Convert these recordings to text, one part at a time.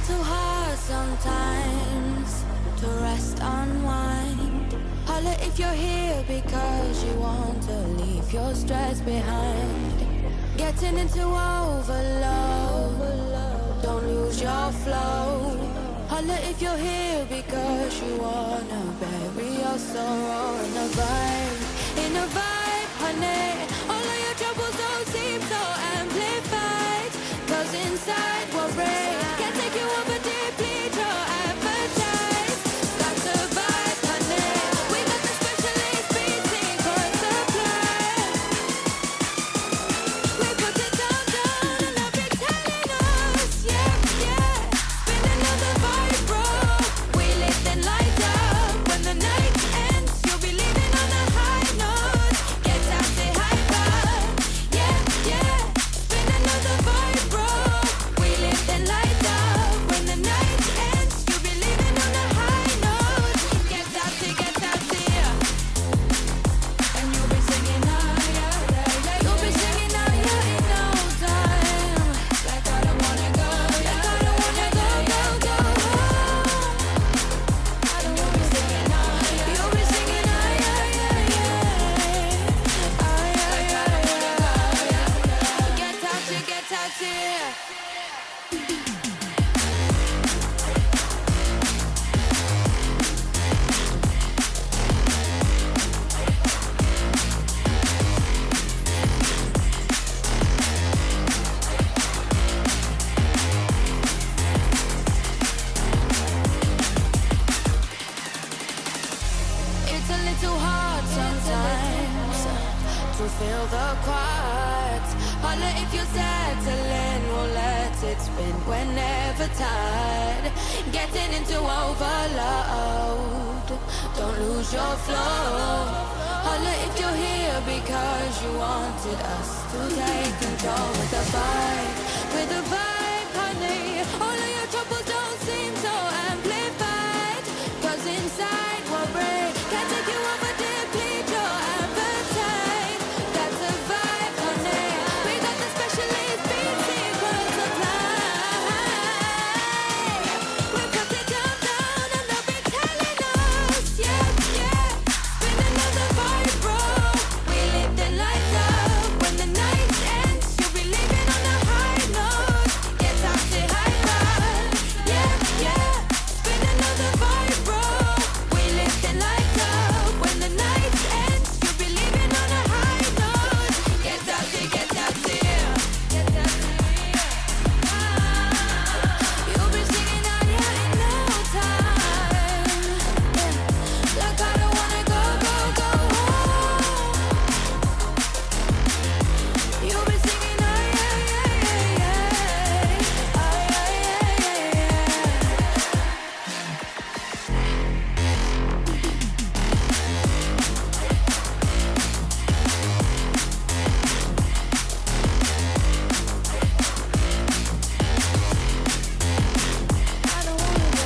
little hard sometimes to rest, unwind. Holla if you're here because you want to leave your stress behind. Getting into overload, don't lose your flow. Holla if you're here because you wanna bury your sorrow in a vibe, honey. All of your troubles don't seem so amplified, 'cause inside we're brave, can't take you over deeply, your appetite. That's a vibe, honey. We got the specialist beat secret supply. We put it down, and they'll be telling us, yeah. Spin another vibe, bro. We lift and light up. When the night ends, you'll be leaving on a high note. Get out, say hi, bye. Yeah. Spin another vibe, bro. We lift and light up. When the night ends, you'll be leaving on a high note. Get out, yeah. And you'll be singing, you'll be singing, in no time. Like I don't wanna go, go home. I don't wanna be singing, you'll be singing, Get out, yeah. It's a little hard sometimes to feel the quiet. Holla if you're settling, we'll let it spin whenever tired. Getting into overload, don't lose your flow. Holla if you're here because you wanted us to take control with a vibe, honey. All of your troubles don't seem so amplified, 'cause inside we're brave, can't take you over deplete your appetite. That's a vibe, honey. We got the specialist beat secret supply. We put it down, and they'll be telling us, yeah. Spin another vibe, bro. We lift and light up. When the night ends, you'll be leaving on a high note. Get out, say hi, bye. Yeah. Spin another vibe, bro. We lift and light up. When the night ends, you'll be leaving on a high note. Get out, yeah. You'll be singing out, in no time. Like I don't wanna go home. You'll be singing, I don't wanna go.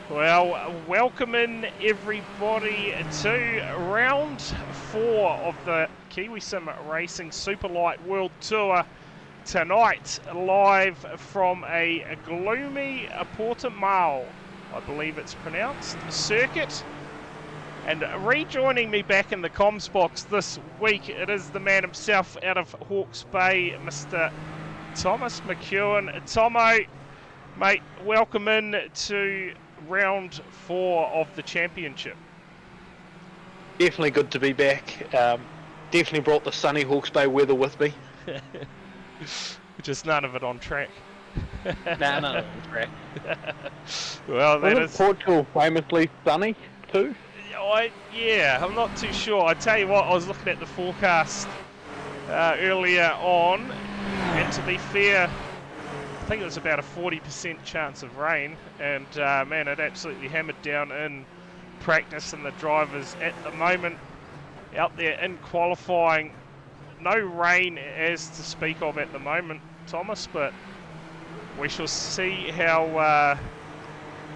Well, welcome in everybody to round 4 of the Kiwi Sim Racing Super Light World Tour tonight, live from a gloomy Portimao, I believe it's pronounced, circuit. And rejoining me back in the comms box this week, it is the man himself out of Hawke's Bay, Mr. Thomas McEwen. Tomo, mate, welcome in to round 4 of the championship. Definitely good to be back. Definitely brought the sunny Hawke's Bay weather with me. Just none of it on track. None on track. Well, that is Portugal famously sunny too. Yeah, I'm not too sure. I tell you what, I was looking at the forecast earlier on, and to be fair, I think it was about a 40% chance of rain, and man, it absolutely hammered down in practice and the drivers at the moment out there in qualifying. No rain as to speak of at the moment, Thomas, but we shall see how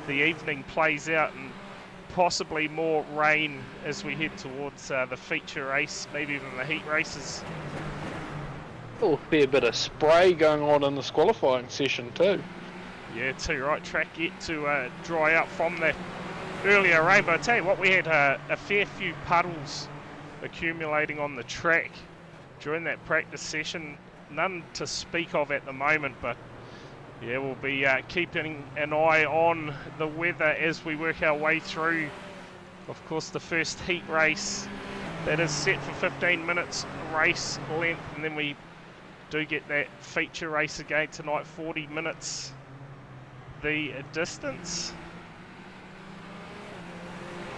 the evening plays out, and possibly more rain as we head towards the feature race, maybe even the heat races. Oh, be a bit of spray going on in this qualifying session too. Yeah, too right. Track yet to dry out from that earlier rain, but I tell you what, we had a fair few puddles accumulating on the track during that practice session. None to speak of at the moment, but yeah, we'll be keeping an eye on the weather as we work our way through, of course, the first heat race that is set for 15 minutes race length, and then we do get that feature race again tonight, 40 minutes the distance.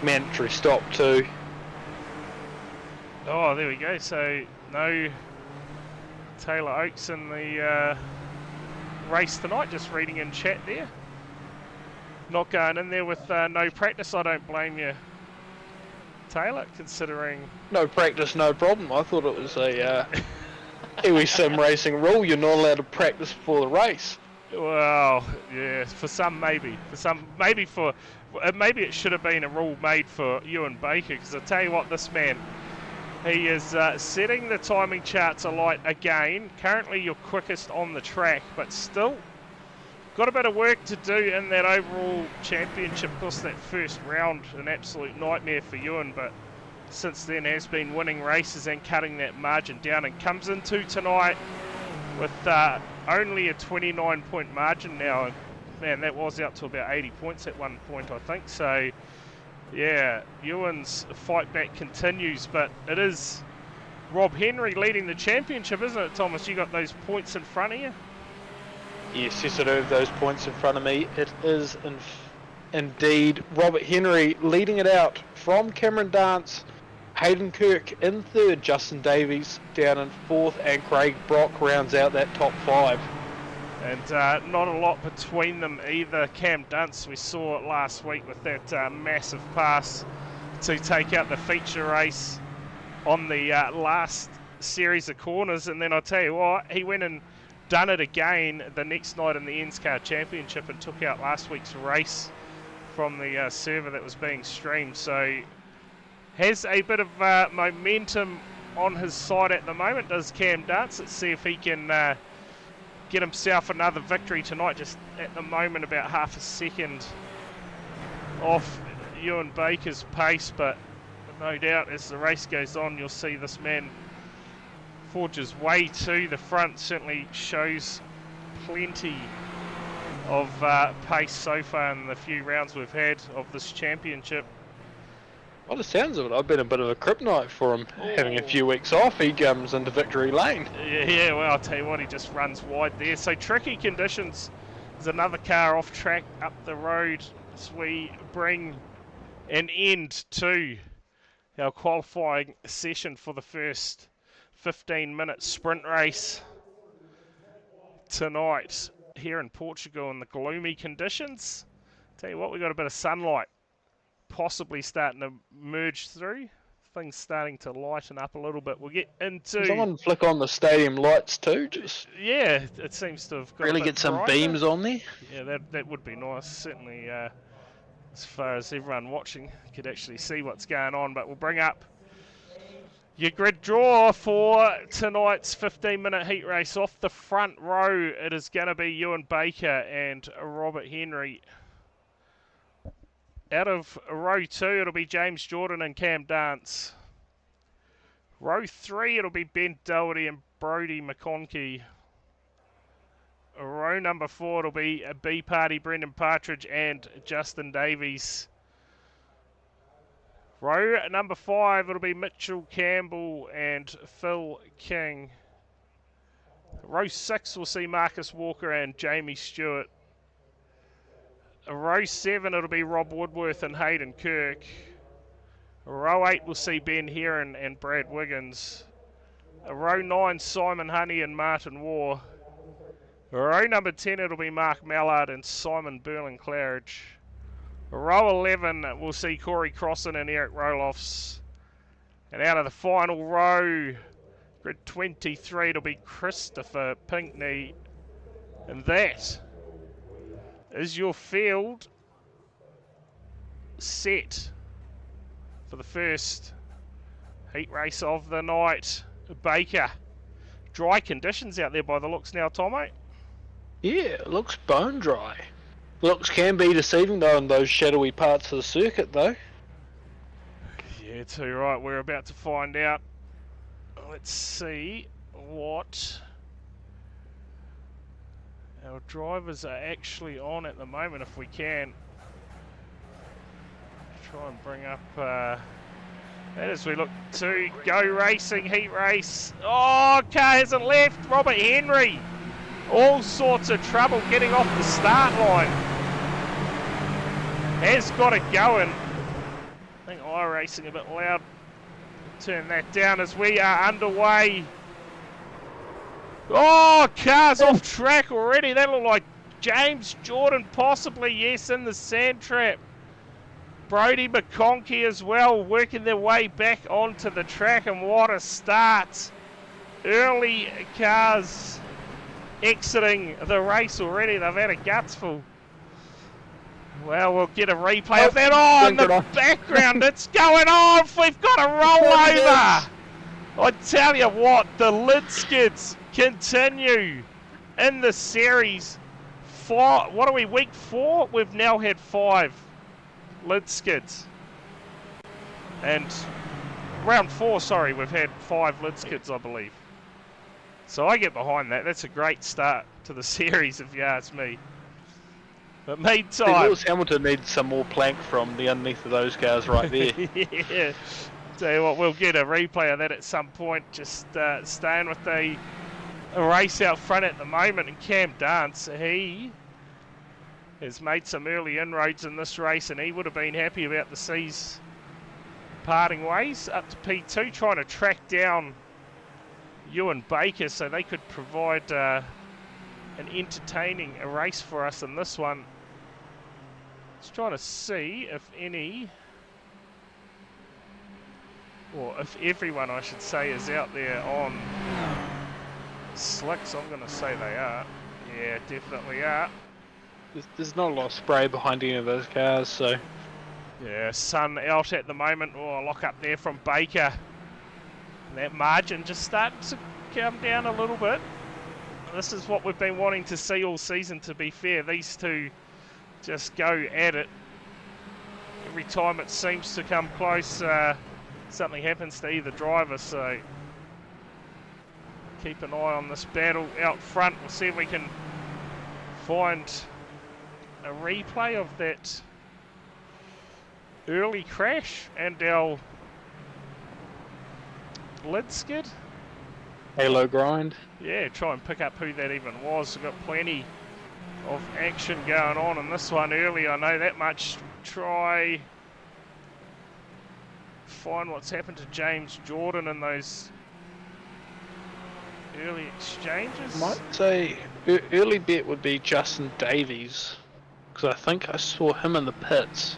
Mandatory stop too. Oh, there we go. So no Taylor Oakes in the race tonight, just reading in chat there. Not going in there with no practice. I don't blame you, Taylor, considering... No practice, no problem. I thought it was a Kiwi Sim racing rule. You're not allowed to practice before the race. Well, yeah, for some maybe. For some, maybe for... Maybe it should have been a rule made for Ewan Baker, because I tell you what, this man, he is setting the timing charts alight again. Currently your quickest on the track, but still got a bit of work to do in that overall championship. Of course, that first round, an absolute nightmare for Ewan, but since then has been winning races and cutting that margin down, and comes into tonight with only a 29-point margin now. Man, that was out to about 80 points at one point, I think. So, yeah, Ewan's fight back continues, but it is Rob Henry leading the championship, isn't it, Thomas? You got those points in front of you? Yes, I do have those points in front of me. It is indeed Robert Henry leading it out from Cameron Dance. Hayden Kirk in third, Justin Davies down in fourth, and Craig Brock rounds out that top five. And not a lot between them either. Cam Dunce, we saw it last week with that massive pass to take out the feature race on the last series of corners. And then I'll tell you what, he went and done it again the next night in the ENSCAR Championship and took out last week's race from the server that was being streamed. So has a bit of momentum on his side at the moment, does Cam Dunce. Let's see if he can... get himself another victory tonight. Just at the moment about half a second off Ewan Baker's pace, but no doubt as the race goes on you'll see this man forge his way to the front. Certainly shows plenty of pace so far in the few rounds we've had of this championship. By the sounds of it, I've been a bit of a kryptonite for him. Having a few weeks off, he comes into victory lane. Yeah, well, I'll tell you what, he just runs wide there. So tricky conditions. There's another car off track up the road as we bring an end to our qualifying session for the first 15-minute sprint race tonight here in Portugal in the gloomy conditions. Tell you what, we've got a bit of sunlight possibly starting to merge through. Things starting to lighten up a little bit. We'll get into... Can someone flick on the stadium lights too? Just yeah, it seems to have got really a bit get some brighter. beams on there. Yeah, that would be nice. Certainly, as far as everyone watching could actually see what's going on. But we'll bring up your grid draw for tonight's 15-minute heat race. Off the front row, it is going to be Ewan Baker and Robert Henry. Out of row 2, it'll be James Jordan and Cam Dance. Row 3, it'll be Ben Doherty and Brodie McConkey. Row number 4, it'll be a B Party, Brendan Partridge and Justin Davies. Row number 5, it'll be Mitchell Campbell and Phil King. Row 6, we'll see Marcus Walker and Jamie Stewart. Row 7, it'll be Rob Woodworth and Hayden Kirk. Row 8, we'll see Ben Heron and Brad Wiggins. Row 9, Simon Honey and Martin Waugh. Row number 10, it'll be Mark Mallard and Simon Burling-Claridge. Row 11, we'll see Corey Crossan and Eric Roloffs. And out of the final row, grid 23, it'll be Christopher Pinkney. And that is your field set for the first heat race of the night. Baker. Dry conditions out there by the looks now, Tomo. Yeah, it looks bone dry. Looks can be deceiving though in those shadowy parts of the circuit though. Yeah, too right. We're about to find out. Let's see what our drivers are actually on at the moment, if we can. Try and bring up that as we look to go racing, heat race. Oh, car hasn't left. Robert Henry. All sorts of trouble getting off the start line. Has got it going. I think iRacing a bit loud. Turn that down as we are underway. Oh, car's off track already. That looked like James Jordan possibly, yes, in the sand trap. Brody McConkey as well, working their way back onto the track, and what a start. Early cars exiting the race already. They've had a gutsful. Well, we'll get a replay of that. Oh, in the background, it's going off. We've got a rollover. I tell you what, the lid skids continue in the series. What are we, week 4? We've now had 5 lid skids. And round 4, sorry, we've had 5 lid skids, I believe. So I get behind that. That's a great start to the series, if you ask me. But meantime, Lewis Hamilton needs some more plank from the underneath of those cars right there. yeah. Tell you what, we'll get a replay of that at some point. Just staying with a race out front at the moment. And Cam Dance, he has made some early inroads in this race, and he would have been happy about the C's parting ways up to P2, trying to track down Ewan Baker so they could provide an entertaining race for us in this one. Just trying to see if any, or if everyone I should say, is out there on slicks. I'm going to say they are. Yeah, definitely are. There's not a lot of spray behind any of those cars, so. Yeah, sun out at the moment. Oh, a lock up there from Baker. And that margin just starting to come down a little bit. This is what we've been wanting to see all season, to be fair. These two just go at it. Every time it seems to come close, something happens to either driver, so keep an eye on this battle out front. We'll see if we can find a replay of that early crash and our lid skid. Halo grind. Yeah, try and pick up who that even was. We've got plenty of action going on in this one early, I know that much. Try find what's happened to James Jordan in those early exchanges. Might say early bet would be Justin Davies, because I think I saw him in the pits.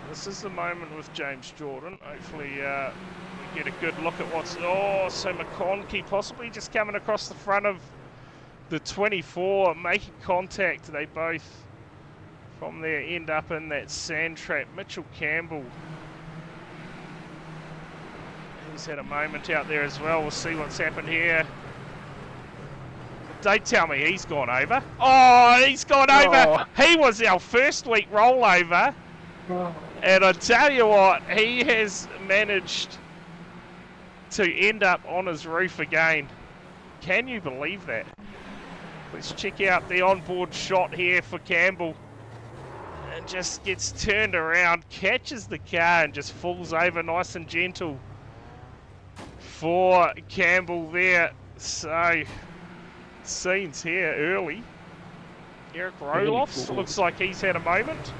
This is the moment with James Jordan. Hopefully we get a good look at what's... Oh, so McConkey possibly just coming across the front of the 24, making contact. They both, from there, end up in that sand trap. Mitchell Campbell, he's had a moment out there as well. We'll see what's happened here. Don't tell me he's gone over. Oh, he's gone over. He was our first week rollover. And I tell you what, he has managed to end up on his roof again. Can you believe that? Let's check out the onboard shot here for Campbell. And just gets turned around, catches the car and just falls over nice and gentle for Campbell there. So, scenes here early. Eric Roloffs looks like he's had a moment.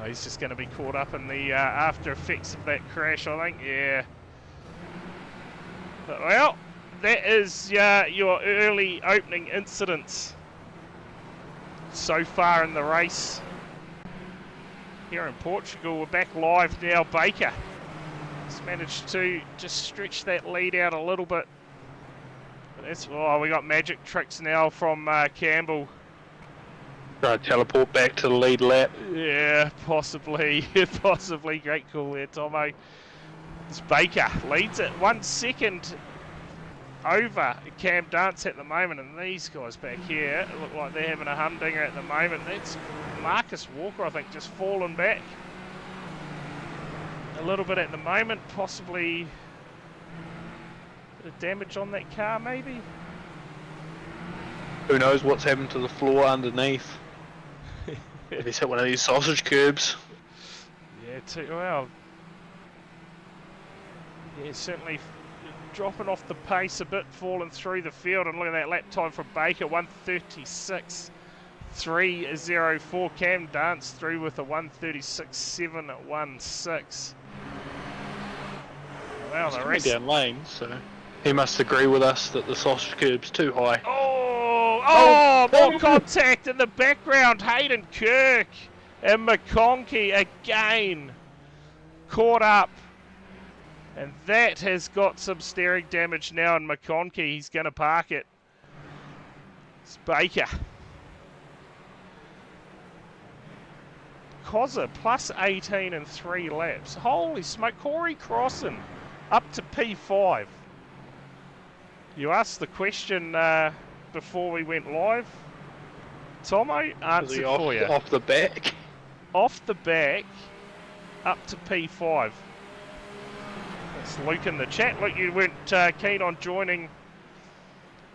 Oh, he's just going to be caught up in the after effects of that crash, I think. Yeah. But, well, that is your early opening incidents so far in the race. Here in Portugal, we're back live now. Baker has managed to just stretch that lead out a little bit. But that's, oh, we got magic tricks now from Campbell. Try to teleport back to the lead lap. Yeah, possibly, possibly. Great call there, Tomo. It's Baker leads it 1 second over Cam Dance at the moment, and these guys back here look like they're having a humdinger at the moment. That's Marcus Walker, I think, just fallen back a little bit at the moment, possibly a bit of damage on that car maybe. Who knows what's happened to the floor underneath. Maybe it's hit one of these sausage curbs. Yeah, well, yeah, certainly dropping off the pace a bit, falling through the field, and look at that lap time from Baker, 1:36.304. Cam Dance through with a 1:36.716. Wow, the rest down lane, so he must agree with us that the sausage curb's too high. More contact in the background. Hayden Kirk and McConkey again caught up. And that has got some steering damage now in McConkey. He's going to park it. It's Baker. Cozza plus 18 in 3 laps. Holy smoke. Corey Crossan up to P5. You asked the question before we went live. Tomo answered for you. Off the back? Off the back, up to P5. That's Luke in the chat. Luke, you weren't keen on joining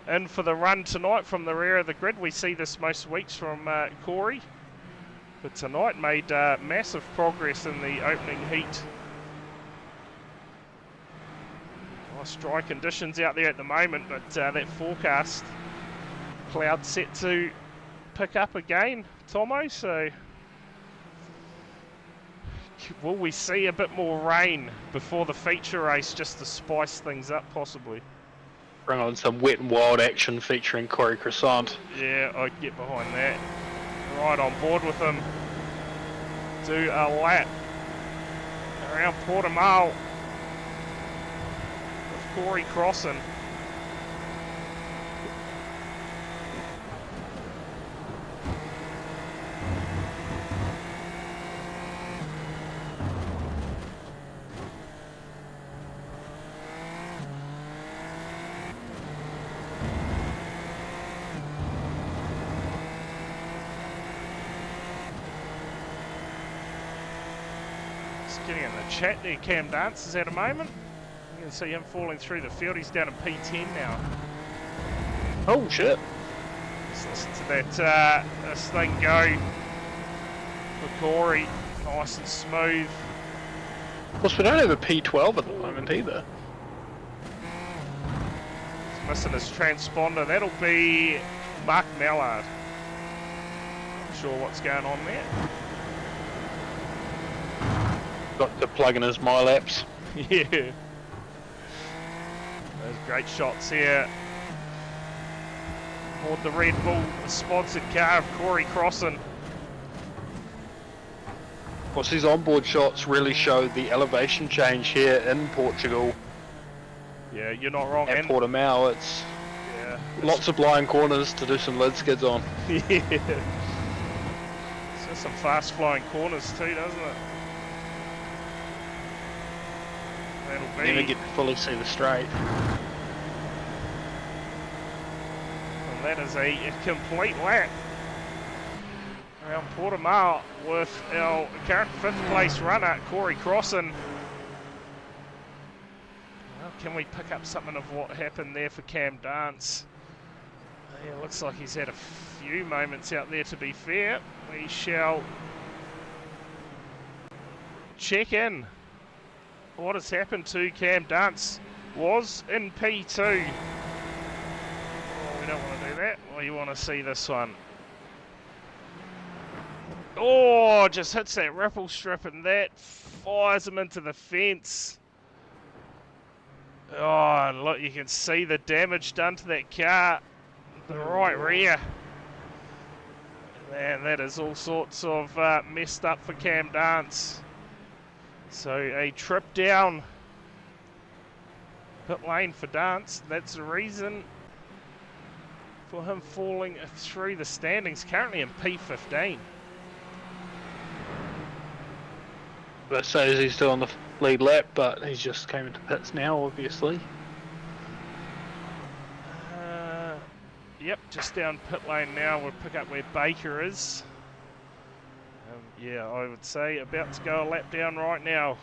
in for the run tonight from the rear of the grid. We see this most weeks from Corey. But tonight made massive progress in the opening heat. Nice dry conditions out there at the moment, but that forecast, cloud set to pick up again, Tomo, so will we see a bit more rain before the feature race just to spice things up possibly? Bring on some wet and wild action featuring Corey Croissant. Yeah, I'd get behind that. Right on board with him. Do a lap around Portimao with Corey Crossan. Getting in the chat there, Cam Dance is at a moment. You can see him falling through the field. He's down in P10 now. Oh shit. Let's listen to that this thing go for Corey. Nice and smooth. Of course, we don't have a P12 at the moment either. He's missing his transponder. That'll be Mark Mallard. Not sure what's going on there. Got to plug in his MyLaps. Yeah. Those great shots here. Aboard the Red Bull sponsored car of Corey Crossan. Of course, these onboard shots really show the elevation change here in Portugal. Yeah, you're not wrong. At Portimao, it's lots of blind corners to do some lid skids on. Yeah. So some fast flowing corners too, doesn't it? That'll be. Never get to fully see the straight. And that is a complete lap around Portimao with our current 5th place runner, Corey Crossan. Well, can we pick up something of what happened there for Cam Dance? Yeah, looks like he's had a few moments out there, to be fair. We shall check in. What has happened to Cam Dance? Was in P2. Oh, we don't want to do that. We want to see this one. Oh, just hits that ripple strip and that fires him into the fence. Oh, and look, you can see the damage done to that car. The right rear. And that is all sorts of messed up for Cam Dance. So a trip down pit lane for Dance. That's the reason for him falling through the standings. Currently in P15. But says he's still on the lead lap, but he's just came into pits now, obviously. Yep, just down pit lane now. We'll pick up where Baker is. Yeah, I would say about to go a lap down right now.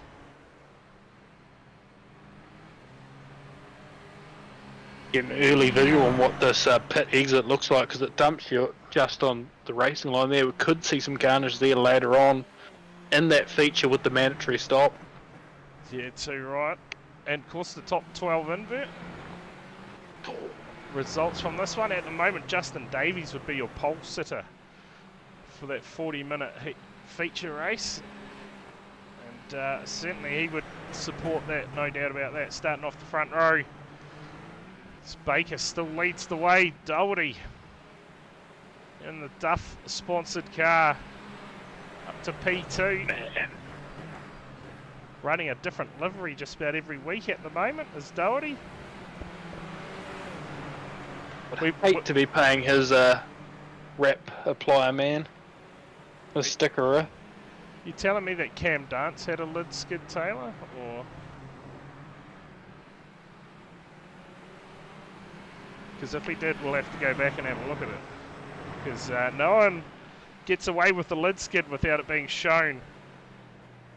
Get an early visual on what this pit exit looks like, because it dumps you just on the racing line there. We could see some carnage there later on in that feature with the mandatory stop. Yeah, too right. And of course the top 12 invert. Results from this one. At the moment, Justin Davies would be your pole sitter for that 40-minute feature race. And certainly he would support that, no doubt about that. Starting off the front row. Baker still leads the way. Doherty in the Duff-sponsored car up to P2. Man. Running a different livery just about every week at the moment is Doherty. I'd hate to be paying his rep applier man a stickerer. You telling me that Cam Dance had a lid skid, Taylor, or? Because if he did, we'll have to go back and have a look at it. Because no one gets away with the lid skid without it being shown.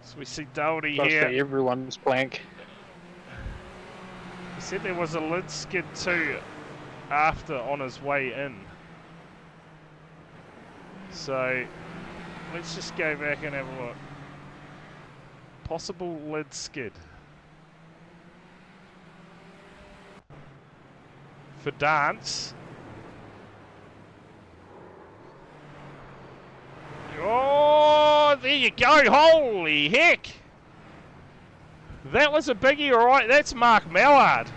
So we see Doherty here. Everyone's blank. He said there was a lid skid too after on his way in. So let's just go back and have a look. Possible lid skid for Dance. Oh, there you go. Holy heck. That was a biggie, all right. That's Mark Mallard.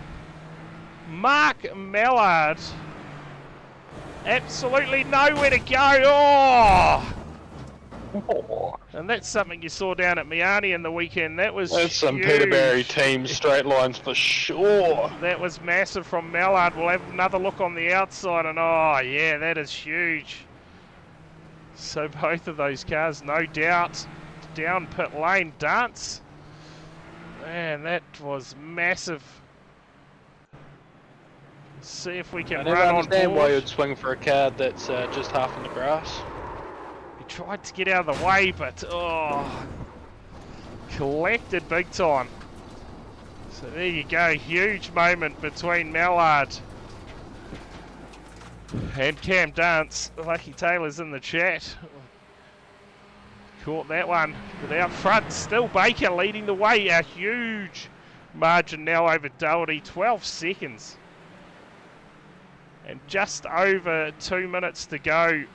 Mark Mallard. Absolutely nowhere to go. Oh. And that's something you saw down at Miani in the weekend. That's some huge. Peterberry team straight lines for sure. That was massive from Mallard. We'll have another look on the outside, and oh yeah, that is huge. So both of those cars, no doubt, down pit lane. Dance. Man, that was massive. See if we can I never run on understand board. why you'd swing for a card that's just half in the grass. He tried to get out of the way, but oh, collected big time. So there you go, huge moment between Mallard and Cam Dance. Lucky Taylor's in the chat. Caught that one, but out front, still Baker leading the way. A huge margin now over Doherty, 12 seconds. And just over 2 minutes to go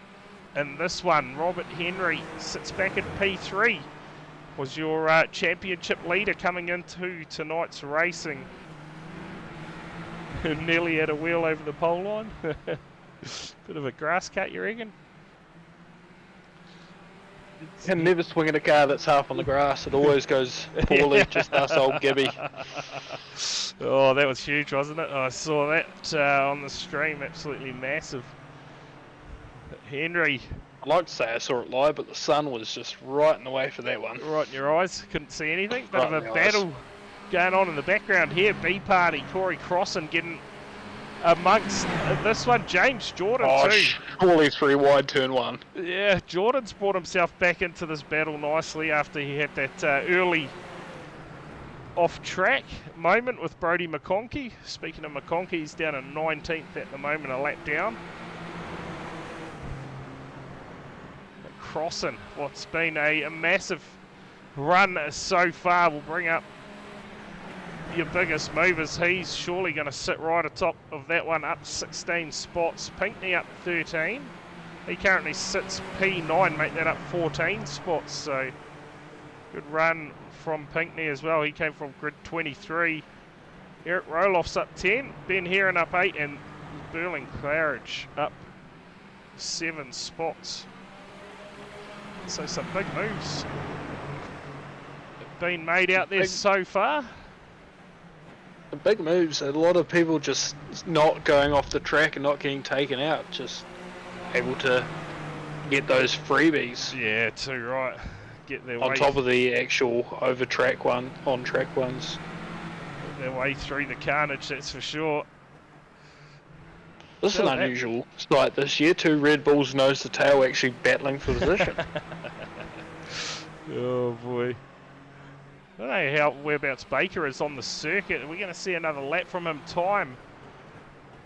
in this one. Robert Henry sits back in P3. Was your championship leader coming into tonight's racing. Nearly had a wheel over the pole line. Bit of a grass cut, you reckon? Can never swing at a car that's half on the grass. It always goes poorly. Just us old Gibby. Oh, that was huge, wasn't it? I saw that on the stream. Absolutely massive. Henry. I'd like to say I saw it live, but the sun was just right in the way for that one. Right in your eyes. Couldn't see anything. Bit Right of a in the battle going on in the background here. B Party, Corey Crossan getting amongst this one. James Jordan too. Surely 3 wide turn 1. Yeah, Jordan's brought himself back into this battle nicely after he had that early off-track moment with Brodie McConkey. Speaking of McConkey, he's down in 19th at the moment, a lap down. Crossan, what's been a massive run so far, will bring up your biggest movers. He's surely going to sit right atop of that one, up 16 spots. Pinckney up 13. He currently sits P9, make that up 14 spots. So good run from Pinckney as well. He came from grid 23. Eric Roloff's up 10. Ben Heron up 8. And Burling Claridge up 7 spots. So some big moves have been made out there so far. The big moves, a lot of people just not going off the track and not getting taken out, just able to get those freebies. Yeah, too right. Get their On way top of the actual on-track ones. Get their way through the carnage, that's for sure. This is an unusual sight this year. 2 Red Bulls nose to tail actually battling for position. Oh boy. I don't know how whereabouts Baker is on the circuit. We're going to see another lap from him. Time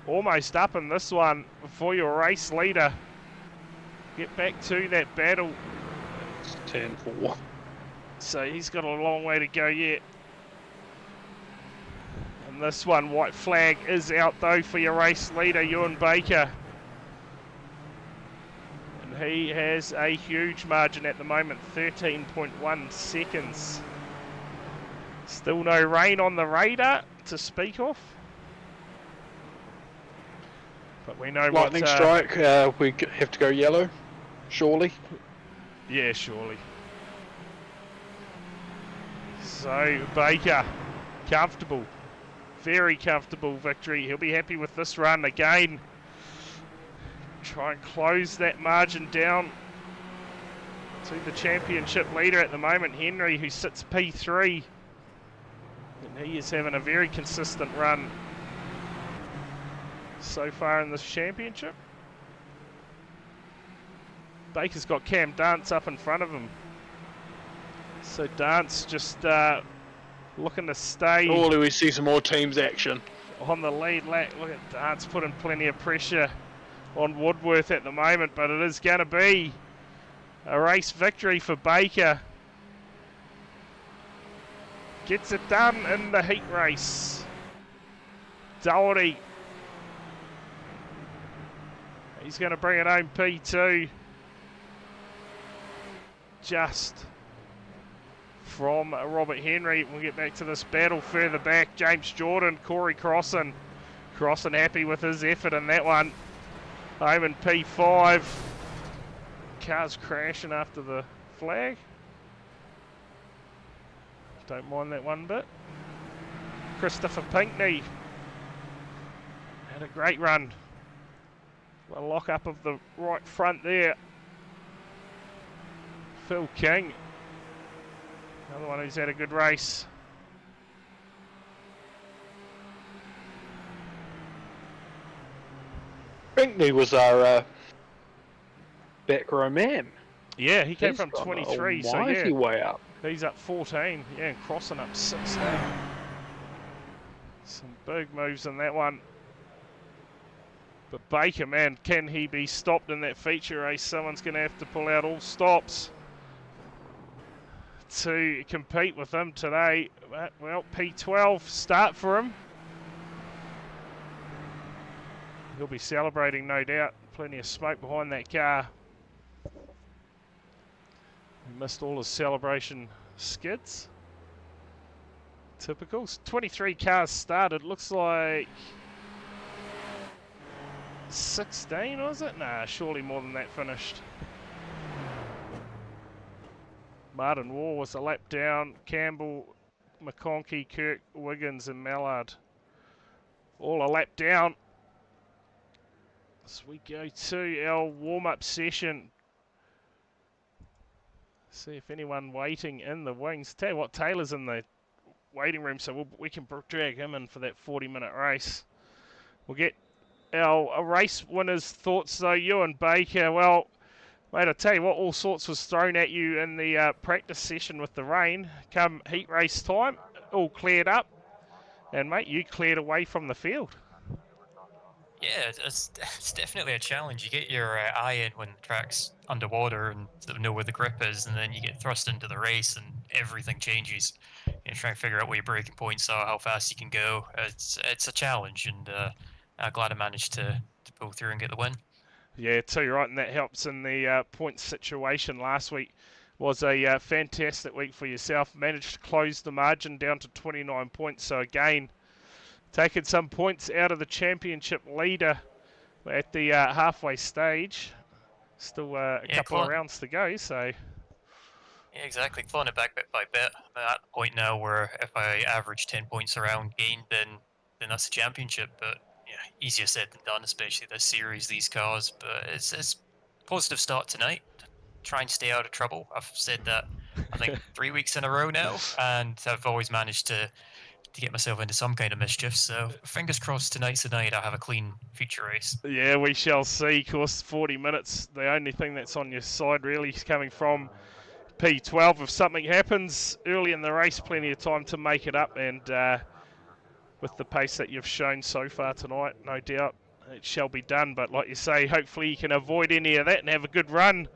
almost up in this one for your race leader. Get back to that battle. It's turn 4. So he's got a long way to go yet. And this one, white flag is out though for your race leader, Ewan Baker. And he has a huge margin at the moment, 13.1 seconds. Still no rain on the radar to speak of. But we know Lightning strike, we have to go yellow, surely. Yeah, surely. So, Baker, comfortable. Very comfortable victory. He'll be happy with this run again. Try and close that margin down to the championship leader at the moment, Henry, who sits P3. And he is having a very consistent run so far in this championship. Baker's got Cam Dance up in front of him. So Dance just looking to stay. Or do we see some more teams action? On the lead lap. Look at Dance putting plenty of pressure on Woodworth at the moment, but it is going to be a race victory for Baker. Gets it done in the heat race. Doherty. He's going to bring it home P2. Just from Robert Henry. We'll get back to this battle further back. James Jordan, Corey Crossan. Crossan happy with his effort in that one. Home in P5. Cars crashing after the flag. Don't mind that one bit. Christopher Pinkney had a great run. A lock up of the right front there. Phil King, another one who's had a good race. Pinkney was our back row man. Yeah, he came He's from got 23, a so yeah. mighty way up. He's up 14, yeah, and Crossing up 16. Some big moves in that one. But Baker, man, can he be stopped in that feature race? Someone's going to have to pull out all stops to compete with him today. Well, P12 start for him. He'll be celebrating, no doubt. Plenty of smoke behind that car. He missed all his celebration skids. Typical. 23 cars started. Looks like 16, was it? Nah, surely more than that finished. Martin Wall was a lap down. Campbell, McConkey, Kirk, Wiggins and Mallard all a lap down. So we go to our warm-up session. See if anyone waiting in the wings. Tell you what, Taylor's in the waiting room, so we can drag him in for that 40-minute race. We'll get our race winners' thoughts though. Ewan Baker, well, mate, I tell you what, all sorts was thrown at you in the practice session with the rain. Come heat race time, all cleared up, and mate, you cleared away from the field. Yeah, it's definitely a challenge. You get your eye in when the track's underwater and sort of know where the grip is, and then you get thrust into the race and everything changes. You try and figure out where your braking points are, how fast you can go. It's a challenge, and I'm glad I managed to pull through and get the win. Yeah, too right, and that helps in the point situation. Last week was a fantastic week for yourself. Managed to close the margin down to 29 points, so again, taking some points out of the championship leader at the halfway stage. Still a Yeah, couple of claw- rounds to go, so Yeah, exactly. Clawing it back bit by bit. I'm at a point now where if I average 10 points around gained, then that's a championship. But yeah, easier said than done, especially this series, these cars. But it's a positive start tonight. Try and stay out of trouble. I've said that I think 3 weeks in a row now, and I've always managed to get myself into some kind of mischief. So fingers crossed tonight's the night I have a clean feature race. yeah, we shall see. Of course, 40 minutes, the only thing that's on your side really is coming from P12. If something happens early in the race, plenty of time to make it up, and with the pace that you've shown so far tonight, no doubt it shall be done. But like you say, hopefully you can avoid any of that and have a good run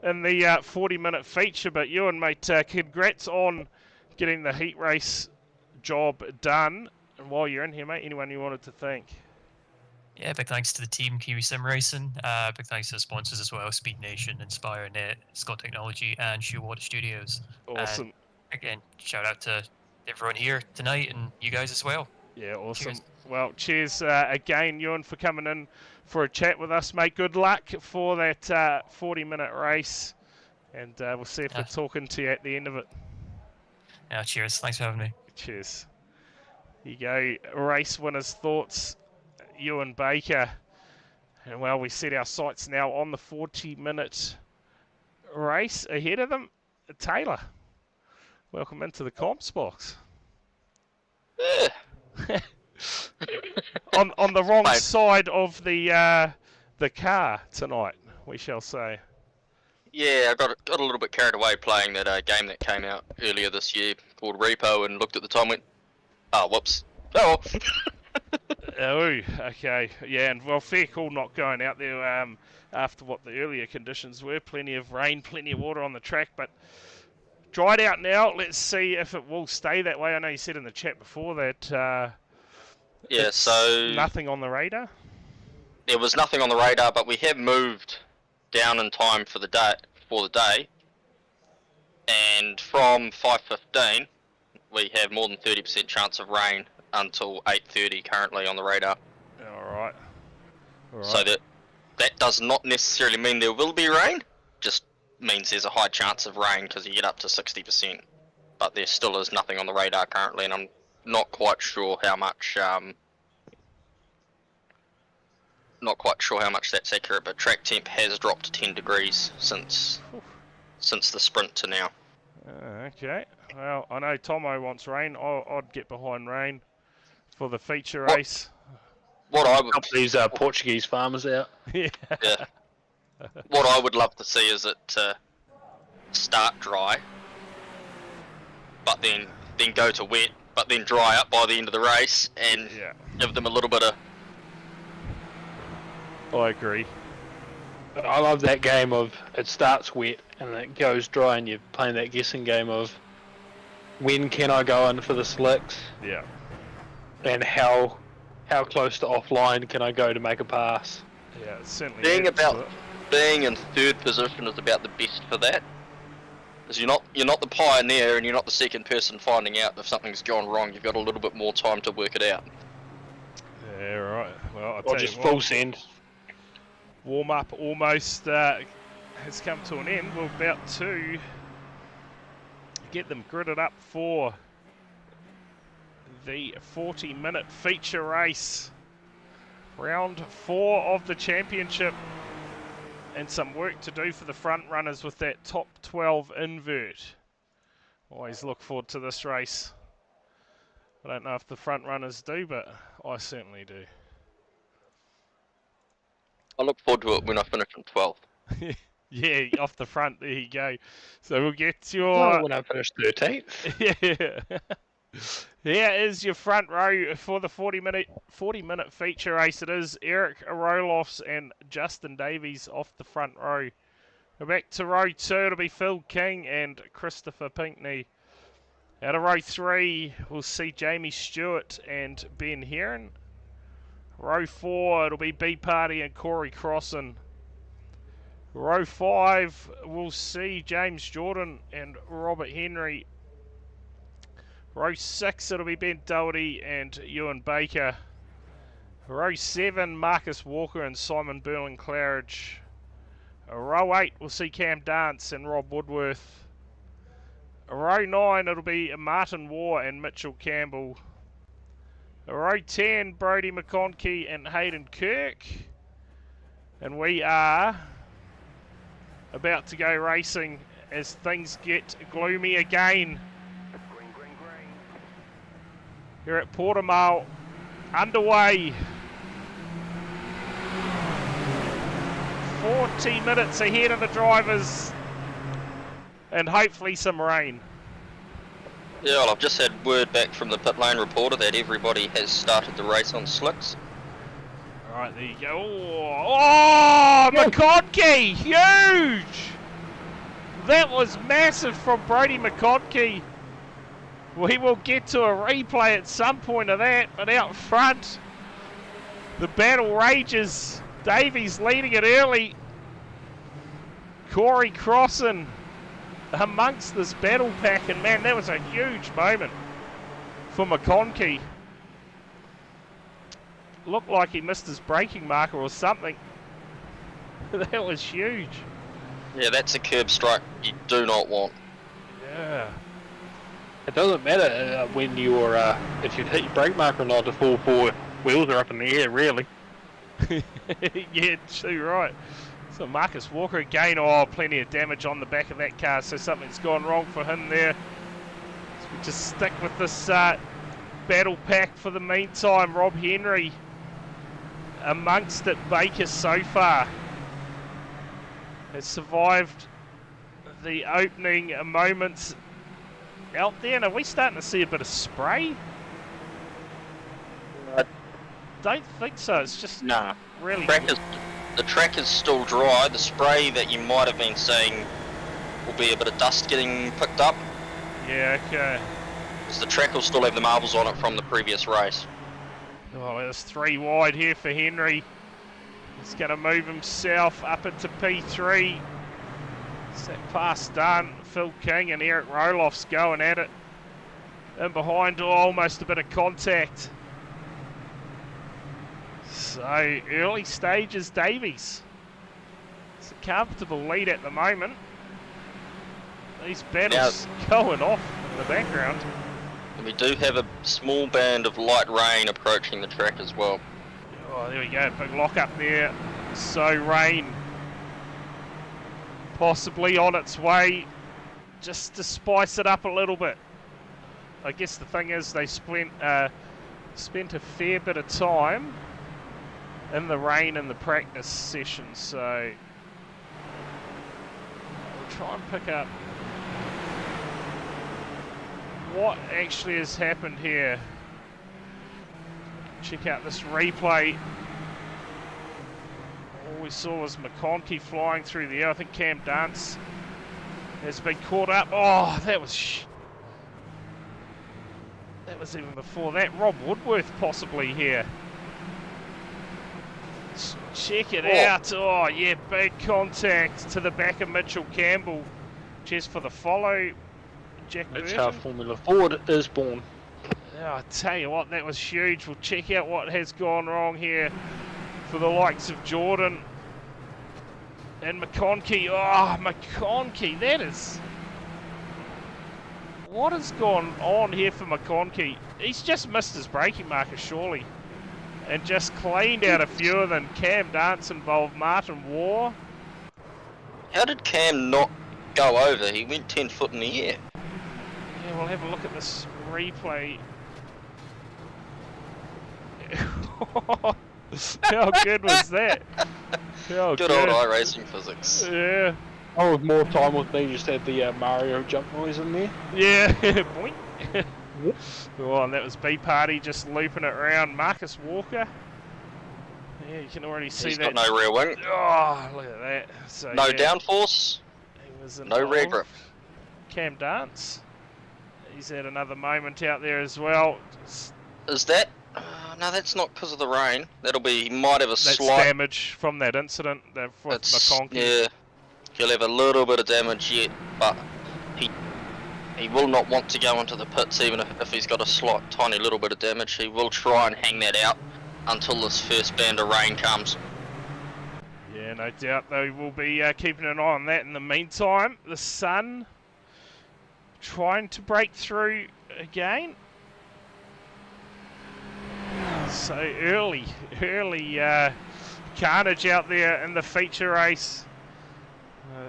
in the 40-minute feature. But Ewan, mate, congrats on getting the heat race job done. And while you're in here, mate, anyone you wanted to thank? Yeah, big thanks to the team, Kiwi Sim Racing. Big thanks to the sponsors as well, Speed Nation, InspireNet, Scott Technology, and Shoewater Studios. Awesome. And again, shout out to everyone here tonight and you guys as well. Yeah, awesome. Cheers. Well, cheers again, Ewan, for coming in for a chat with us, mate. Good luck for that 40-minute race, and we'll see if we're talking to you at the end of it. Yeah, cheers. Thanks for having me. Cheers. Here you go, race winners' thoughts, Ewan Baker. And well, we set our sights now on the 40-minute race. Ahead of them, Taylor. Welcome into the comps box. on the wrong side of the car tonight, we shall say. Yeah, I got a little bit carried away playing that game that came out earlier this year called Repo, and looked at the time and went, oh, whoops. Oh, Oh, okay. Yeah, and well, fair call not going out there after what the earlier conditions were. Plenty of rain, plenty of water on the track, but dried out now. Let's see if it will stay that way. I know you said in the chat before that yeah, so nothing on the radar. there was nothing on the radar, but we have moved down in time for the day, and from 5:15 we have more than 30% chance of rain until 8:30 currently on the radar. All right. So that does not necessarily mean there will be rain, just means there's a high chance of rain because you get up to 60%. But there still is nothing on the radar currently, and I'm not quite sure how much that's accurate, but track temp has dropped 10 degrees since the sprint to now. Okay. Well, I know Tomo wants rain. I'd get behind rain for the feature race. What I would help these Portuguese farmers out. Yeah. Yeah. What I would love to see is it start dry, but then go to wet, but then dry up by the end of the race, and give them a little bit of... I agree. I love that game of it starts wet and it goes dry, and you're playing that guessing game of when can I go in for the slicks? Yeah. And how close to offline can I go to make a pass? Yeah, it certainly Being in third position is about the best for that. Because you're not the pioneer, and you're not the second person finding out if something's gone wrong. You've got a little bit more time to work it out. Yeah, right. Well, Or just full send. Warm up almost has come to an end. We're about to get them gridded up for the 40-minute feature race. Round 4 of the championship. And some work to do for the front runners with that top 12 invert. Always look forward to this race. I don't know if the front runners do, but I certainly do. I look forward to it when I finish in 12th. Yeah, off the front, there you go. So we'll get your... when I finish 13th. Yeah. Here is your front row for the 40-minute feature race. It is Eric Roloffs and Justin Davies off the front row. We're back to row 2. It'll be Phil King and Christopher Pinkney. Out of row 3, we'll see Jamie Stewart and Ben Heron. Row 4, it'll be B Party and Corey Crossan. Row 5, we'll see James Jordan and Robert Henry. Row 6, it'll be Ben Doherty and Ewan Baker. Row 7, Marcus Walker and Simon Burling Claridge. Row 8 we'll see Cam Dance and Rob Woodworth. Row 9 it'll be Martin Waugh and Mitchell Campbell. Row 10 Brody McConkey and Hayden Kirk. And we are about to go racing as things get gloomy again. Here at Portimao, underway. 40 minutes ahead of the drivers, and hopefully some rain. Yeah, well, I've just had word back from the pit lane reporter that everybody has started the race on slicks. Alright, there you go. Oh, McConkey! Huge! That was massive from Brody McConkey. We will get to a replay at some point of that, but out front, the battle rages. Davies leading it early. Corey Crossan amongst this battle pack, and man, that was a huge moment for McConkey. Looked like he missed his braking marker or something. That was huge. Yeah, that's a curb strike you do not want. Yeah. It doesn't matter when you're if you hit your brake marker or not. The 4 wheels are up in the air, really. Yeah, too right. So Marcus Walker again. Oh, plenty of damage on the back of that car. So something's gone wrong for him there. So we just stick with this battle pack for the meantime. Rob Henry amongst it. Baker so far has survived the opening moments out there. And are we starting to see a bit of spray? Don't think so. It's just Nah. really. The track is still dry. The spray that you might have been seeing will be a bit of dust getting picked up. Yeah, okay. Because the track will still have the marbles on it from the previous race. Oh, there's 3 wide here for Henry. He's going to move himself up into P3. Is that pass done? Phil King and Eric Roloff's going at it. And behind, almost a bit of contact. So, early stages, Davies. It's a comfortable lead at the moment. These battles going off in the background. And we do have a small band of light rain approaching the track as well. Oh, there we go. Big lock up there. So, rain possibly on its way just to spice it up a little bit. I guess the thing is they spent a fair bit of time in the rain in the practice session, so we'll try and pick up what actually has happened here. Check out this replay. All we saw was McConkey flying through the air. I think Cam Dance has been caught up. Oh, that was even before that. Rob Woodworth possibly here. Check it out. Oh, yeah, big contact to the back of Mitchell Campbell. Cheers for the follow, Jack That's Burton. how Formula Ford is born. Oh, I tell you what, that was huge. We'll check out what has gone wrong here for the likes of Jordan and McConkey. Oh, McConkey, that is... What has gone on here for McConkey? He's just missed his braking marker, surely. And just cleaned out a few of them. Cam Dance involved, Martin Waugh. How did Cam not go over? He went 10 foot in the air. Yeah, we'll have a look at this replay. How good was that? How Good old iRacing physics. Yeah. Oh, with more time with me, just had the Mario jump noise in there. Yeah. Boink. Oh, and that was B Party just looping it around. Marcus Walker. Yeah, you can already see He's that. got no rear wing. Oh, look at that. So, No yeah, downforce. he was No rear involved. grip. Cam Dance. He's had another moment out there as well. Is that? No, that's not because of the rain. That'll be. He might have a That's slight. damage from that incident with McConkey. Yeah. He'll have a little bit of damage yet, but he will not want to go into the pits even if he's got a slight, tiny little bit of damage. He will try and hang that out until this first band of rain comes. Yeah, Yeah, no doubt they will be keeping an eye on that. In the meantime, the sun trying to break through again. So early carnage out there in the feature race.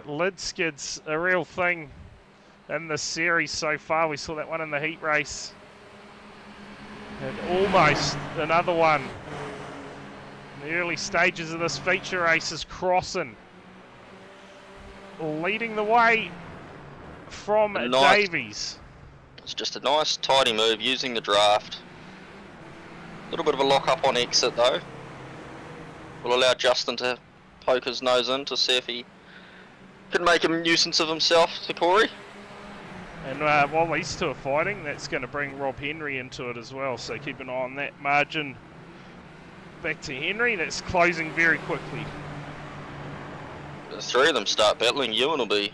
Lid skid's a real thing in the series so far. We saw that one in the heat race. And almost another one. In the early stages of this feature race is Crossan leading the way from Davies. It's just a nice tidy move using the draft. A little bit of a lock up on exit though. Will allow Justin to poke his nose in to see if he can make a nuisance of himself to Corey. And while these two are fighting, that's going to bring Rob Henry into it as well. So keep an eye on that margin. Back to Henry, that's closing very quickly. The three of them start battling, Ewan will be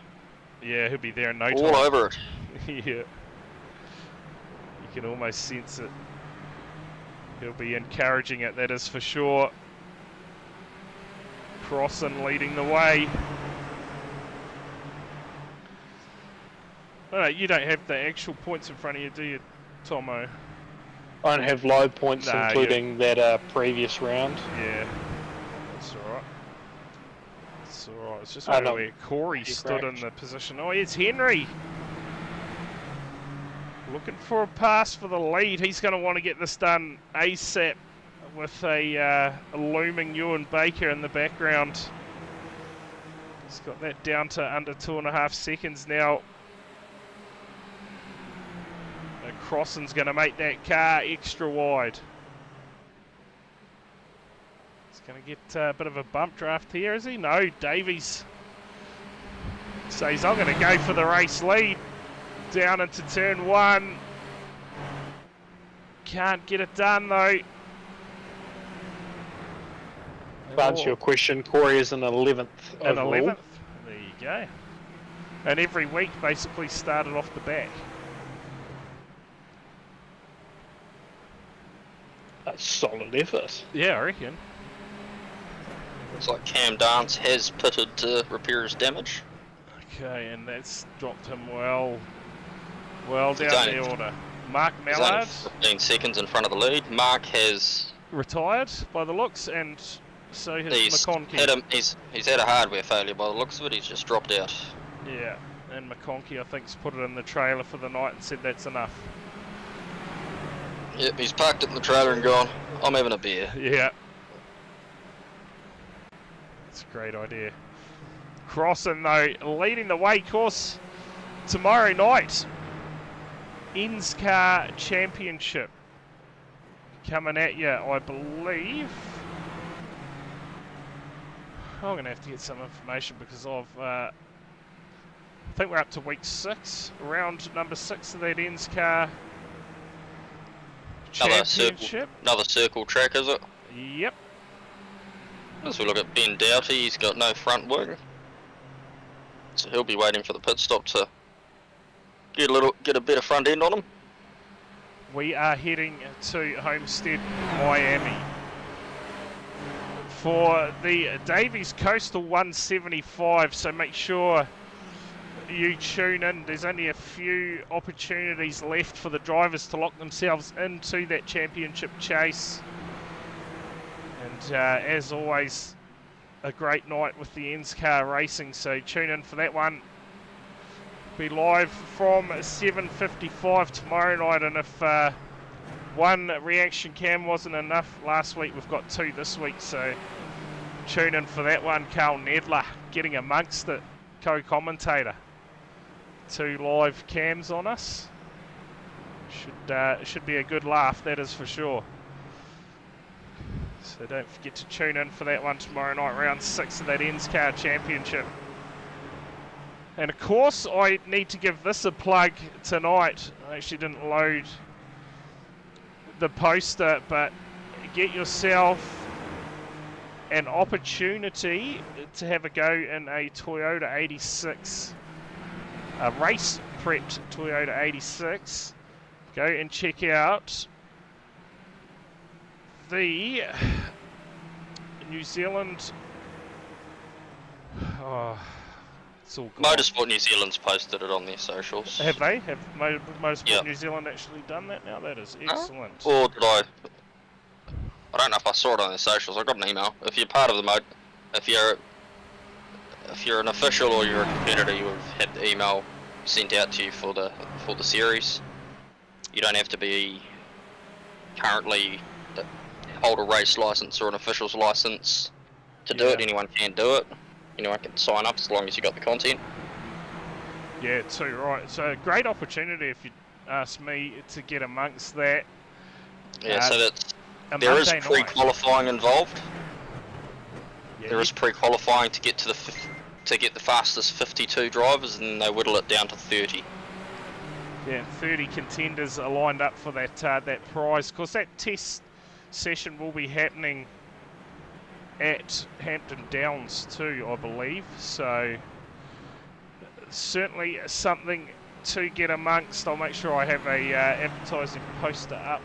he'll be there in no time. all over it. Yeah. You can almost sense it. He'll be encouraging it, that is for sure. Crossan leading the way. Oh, you don't have the actual points in front of you, do you, Tomo? I don't have low points, including that previous round. Yeah, that's alright. It's alright. It's just where Corey stood in the position. Oh, it's Henry. Looking for a pass for the lead. He's going to want to get this done ASAP with a looming Ewan Baker in the background. He's got that down to under 2.5 seconds now. Crossan's going to make that car extra wide. He's going to get a bit of a bump draft here, is he? No, Davies says, I'm going to go for the race lead. Down into turn 1. Can't get it done though. To answer your question, Corey is an 11th overall. 11th. There you go. And every week basically started off the back. That's solid effort. Yeah, I reckon. Looks like Cam Dance has pitted to repair his damage. Okay, and that's dropped him well down the order. Mark He's Mallard. only 15 seconds in front of the lead. Mark has retired by the looks, and so has McConkey. He's had a hardware failure by the looks of it. He's just dropped out. Yeah, and McConkey I think's put it in the trailer for the night and said that's enough. Yep, he's parked it in the trailer and gone, I'm having a beer. Yeah. It's a great idea. Crossan though, leading the way, course, tomorrow night. ENSCAR Championship. Coming at you, I believe. I'm going to have to get some information because of, I think we're up to week 6, round number 6 of that ENSCAR Championship. Another circle track, is it? Yep. As we look at Ben Doughty, he's got no front wing. So he'll be waiting for the pit stop to get a better front end on him. We are heading to Homestead, Miami for the Davies Coastal 175, so make sure you tune in. There's only a few opportunities left for the drivers to lock themselves into that championship chase. And as always, a great night with the ENSCAR racing, so tune in for that one. Be live from 7:55 tomorrow night, and if one reaction cam wasn't enough last week, we've got 2 this week, so tune in for that one. Carl Nedler getting amongst it, co-commentator. 2 live cams on us. Should be a good laugh, that is for sure. So don't forget to tune in for that one tomorrow night, round 6 of that ENSCAR Championship. And of course, I need to give this a plug tonight. I actually didn't load the poster, but get yourself an opportunity to have a go in a Toyota 86, a race-prepped Toyota 86. Go and check out the New Zealand Oh, it's all gone. Motorsport New Zealand's posted it on their socials. Have they? Have Motorsport Yeah. New Zealand actually done that now? That is excellent. Or did I don't know if I saw it on their socials. I got an email. If you're part of the if you're an official or you're a competitor, you would have had the email sent out to you for the series. You don't have to be currently hold a race license or an official's license to do it. Anyone can do it. Anyone can sign up as long as you got the content. Yeah, too right. So great opportunity if you ask me to get amongst that. Yeah, so there is pre-qualifying involved. Yeah, there is pre-qualifying to get to the fastest 52 drivers, and then they whittle it down to 30. Yeah, 30 contenders are lined up for that that prize. Of course, that test session will be happening at Hampton Downs too, I believe. So certainly something to get amongst. I'll make sure I have a advertising poster up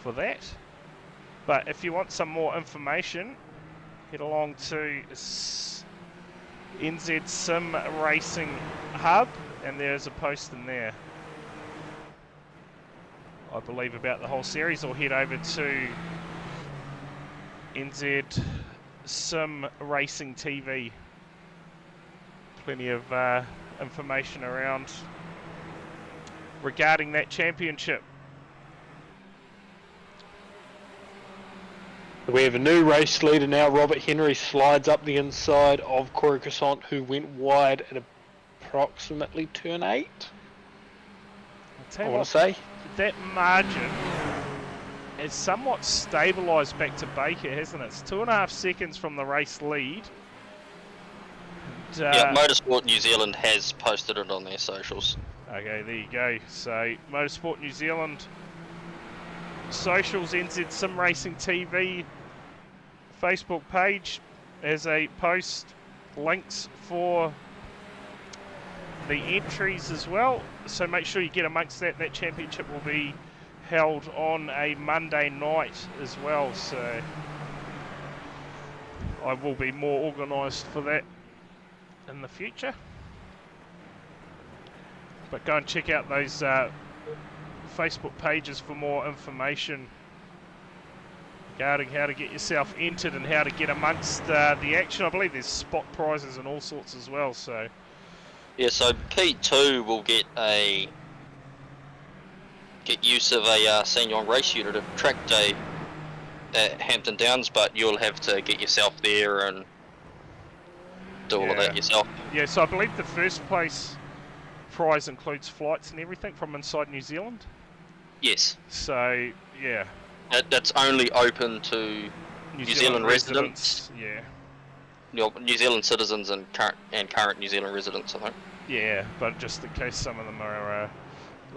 for that. But if you want some more information, head along to NZ Sim Racing Hub, and there's a post in there, I believe, about the whole series, or head over to NZ Sim Racing TV. Plenty of information around regarding that championship. We have a new race leader now. Robert Henry slides up the inside of Corey Crescent, who went wide at approximately turn 8. I want to say. That margin has somewhat stabilised back to Baker, hasn't it? It's 2.5 seconds from the race lead. And, yeah, Motorsport New Zealand has posted it on their socials. Okay, there you go. So, Motorsport New Zealand socials, NZ Sim Racing TV Facebook page as a post, links for the entries as well. So make sure you get amongst that. That championship will be held on a Monday night as well. So I will be more organised for that in the future. But go and check out those Facebook pages for more information regarding how to get yourself entered and how to get amongst the action. I believe there's spot prizes and all sorts as well. So yeah, so P2 will get use of a senior race unit at track day at Hampton Downs, but you'll have to get yourself there and do all of that yourself. Yeah, so I believe the first place prize includes flights and everything from inside New Zealand. Yes. So yeah, that's only open to New Zealand residents. Yeah. New Zealand citizens and current New Zealand residents, I think. Yeah, but just in case some of them are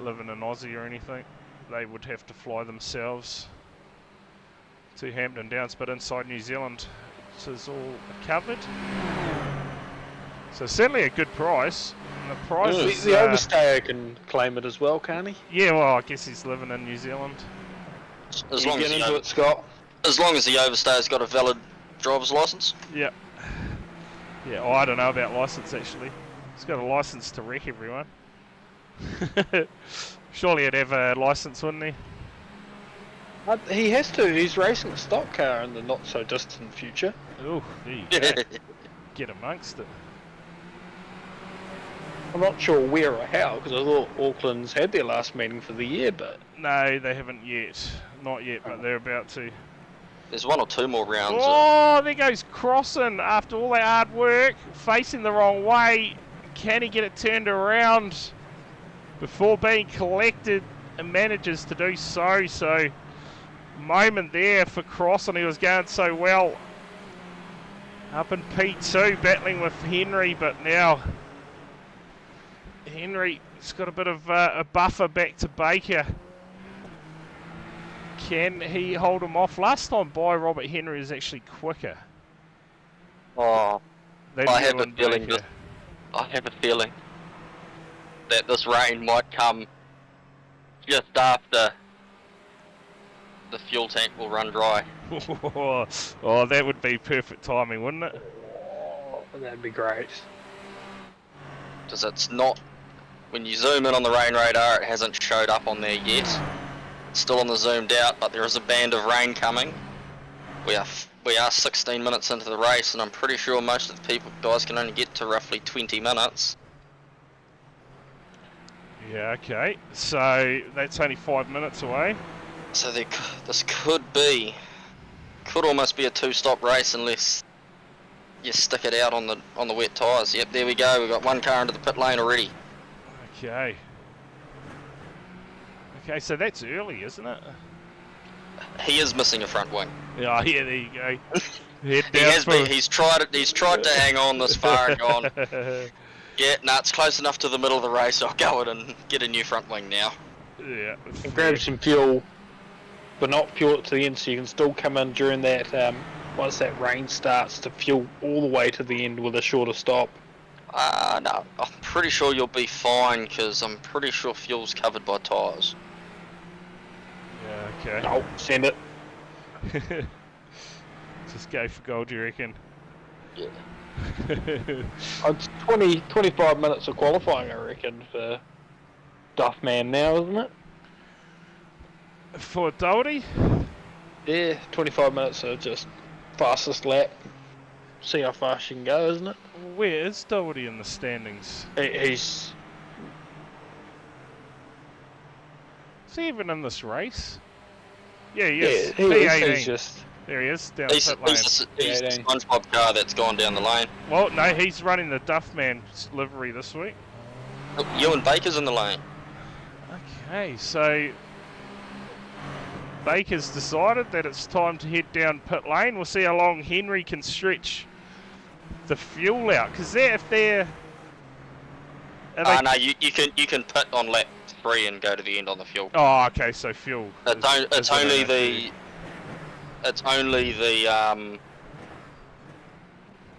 living in Aussie or anything, they would have to fly themselves to Hampton Downs. But inside New Zealand, this is all covered. So certainly a good price. And the price is, the overstayer can claim it as well, can't he? Yeah, well, I guess he's living in New Zealand. As long as get into it, Scott. As long as the overstayer's got a valid driver's license. Yep. Yeah, oh, I don't know about license actually. He's got a license to wreck everyone. Surely he'd have a license, wouldn't he? He has to. He's racing a stock car in the not so distant future. Oh, there you go. Get amongst it. I'm not sure where or how, because I thought Auckland's had their last meeting for the year, but... No, they haven't yet. Not yet, but they're about to. There's 1 or 2 more rounds. Oh, there goes Crossan after all that hard work, facing the wrong way. Can he get it turned around before being collected? And manages to do so. So, moment there for Crossan. He was going so well up in P2, battling with Henry, but now Henry's got a bit of a buffer back to Baker. Can he hold him off? Last time by, Robert Henry is actually quicker. Oh, I have a feeling that this rain might come just after the fuel tank will run dry. Oh, that would be perfect timing, wouldn't it? That'd be great. Because it's not, when you zoom in on the rain radar, it hasn't showed up on there yet. It's still on the zoomed out, but there is a band of rain coming. We are 16 minutes into the race, and I'm pretty sure most of the guys can only get to roughly 20 minutes. Yeah, okay. So that's only 5 minutes away. So this could almost be a two-stop race unless you stick it out on the wet tyres. Yep, there we go. We've got one car into the pit lane already. Okay. Okay, so that's early, isn't it? He is missing a front wing. Yeah, yeah, there you go. Head He down has been. He's tried to hang on this far and gone. Yeah, nah, it's close enough to the middle of the race. I'll go in and get a new front wing now. Yeah. And grab some fuel, but not fuel it to the end, so you can still come in during that, once that rain starts, to fuel all the way to the end with a shorter stop. No, I'm pretty sure you'll be fine, because I'm pretty sure fuel's covered by tyres. Yeah, okay. No, send it. Just go for gold, you reckon? Yeah. It's 25 minutes of qualifying, I reckon, for Duffman now, isn't it? For Doherty? Yeah, 25 minutes of just fastest lap. See how fast you can go, isn't it? Where is Doherty in the standings? He's... Is he even in this race? Yeah, he is. Yeah, P18. he's just... There he is, down He's the pit lane. the SpongeBob car that's gone down the lane. Well, no, he's running the Duffman's livery this week. Oh, Ewan Baker's in the lane. Okay, so Baker's decided that it's time to head down pit lane. We'll see how long Henry can stretch the fuel out. Because if they're... No, you can pit on lap 3 and go to the end on the fuel. Oh, okay, so fuel. It's only the...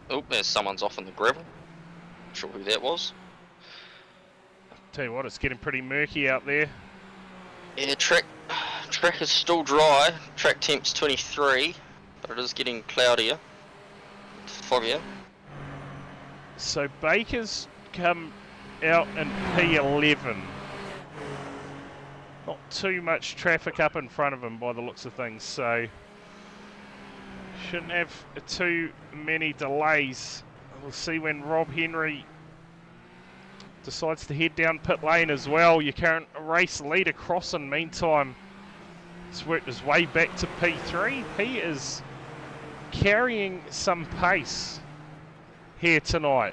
Oh, there's someone's off in the gravel. Not sure who that was. Tell you what, it's getting pretty murky out there. Yeah, track is still dry. Track temp's 23, but it is getting cloudier, foggier. So Baker's come out in P11. Not too much traffic up in front of him by the looks of things, so shouldn't have too many delays. We'll see when Rob Henry decides to head down pit lane as well. Your current race leader Crossan, meantime, has worked his way back to P3. He is carrying some pace here tonight.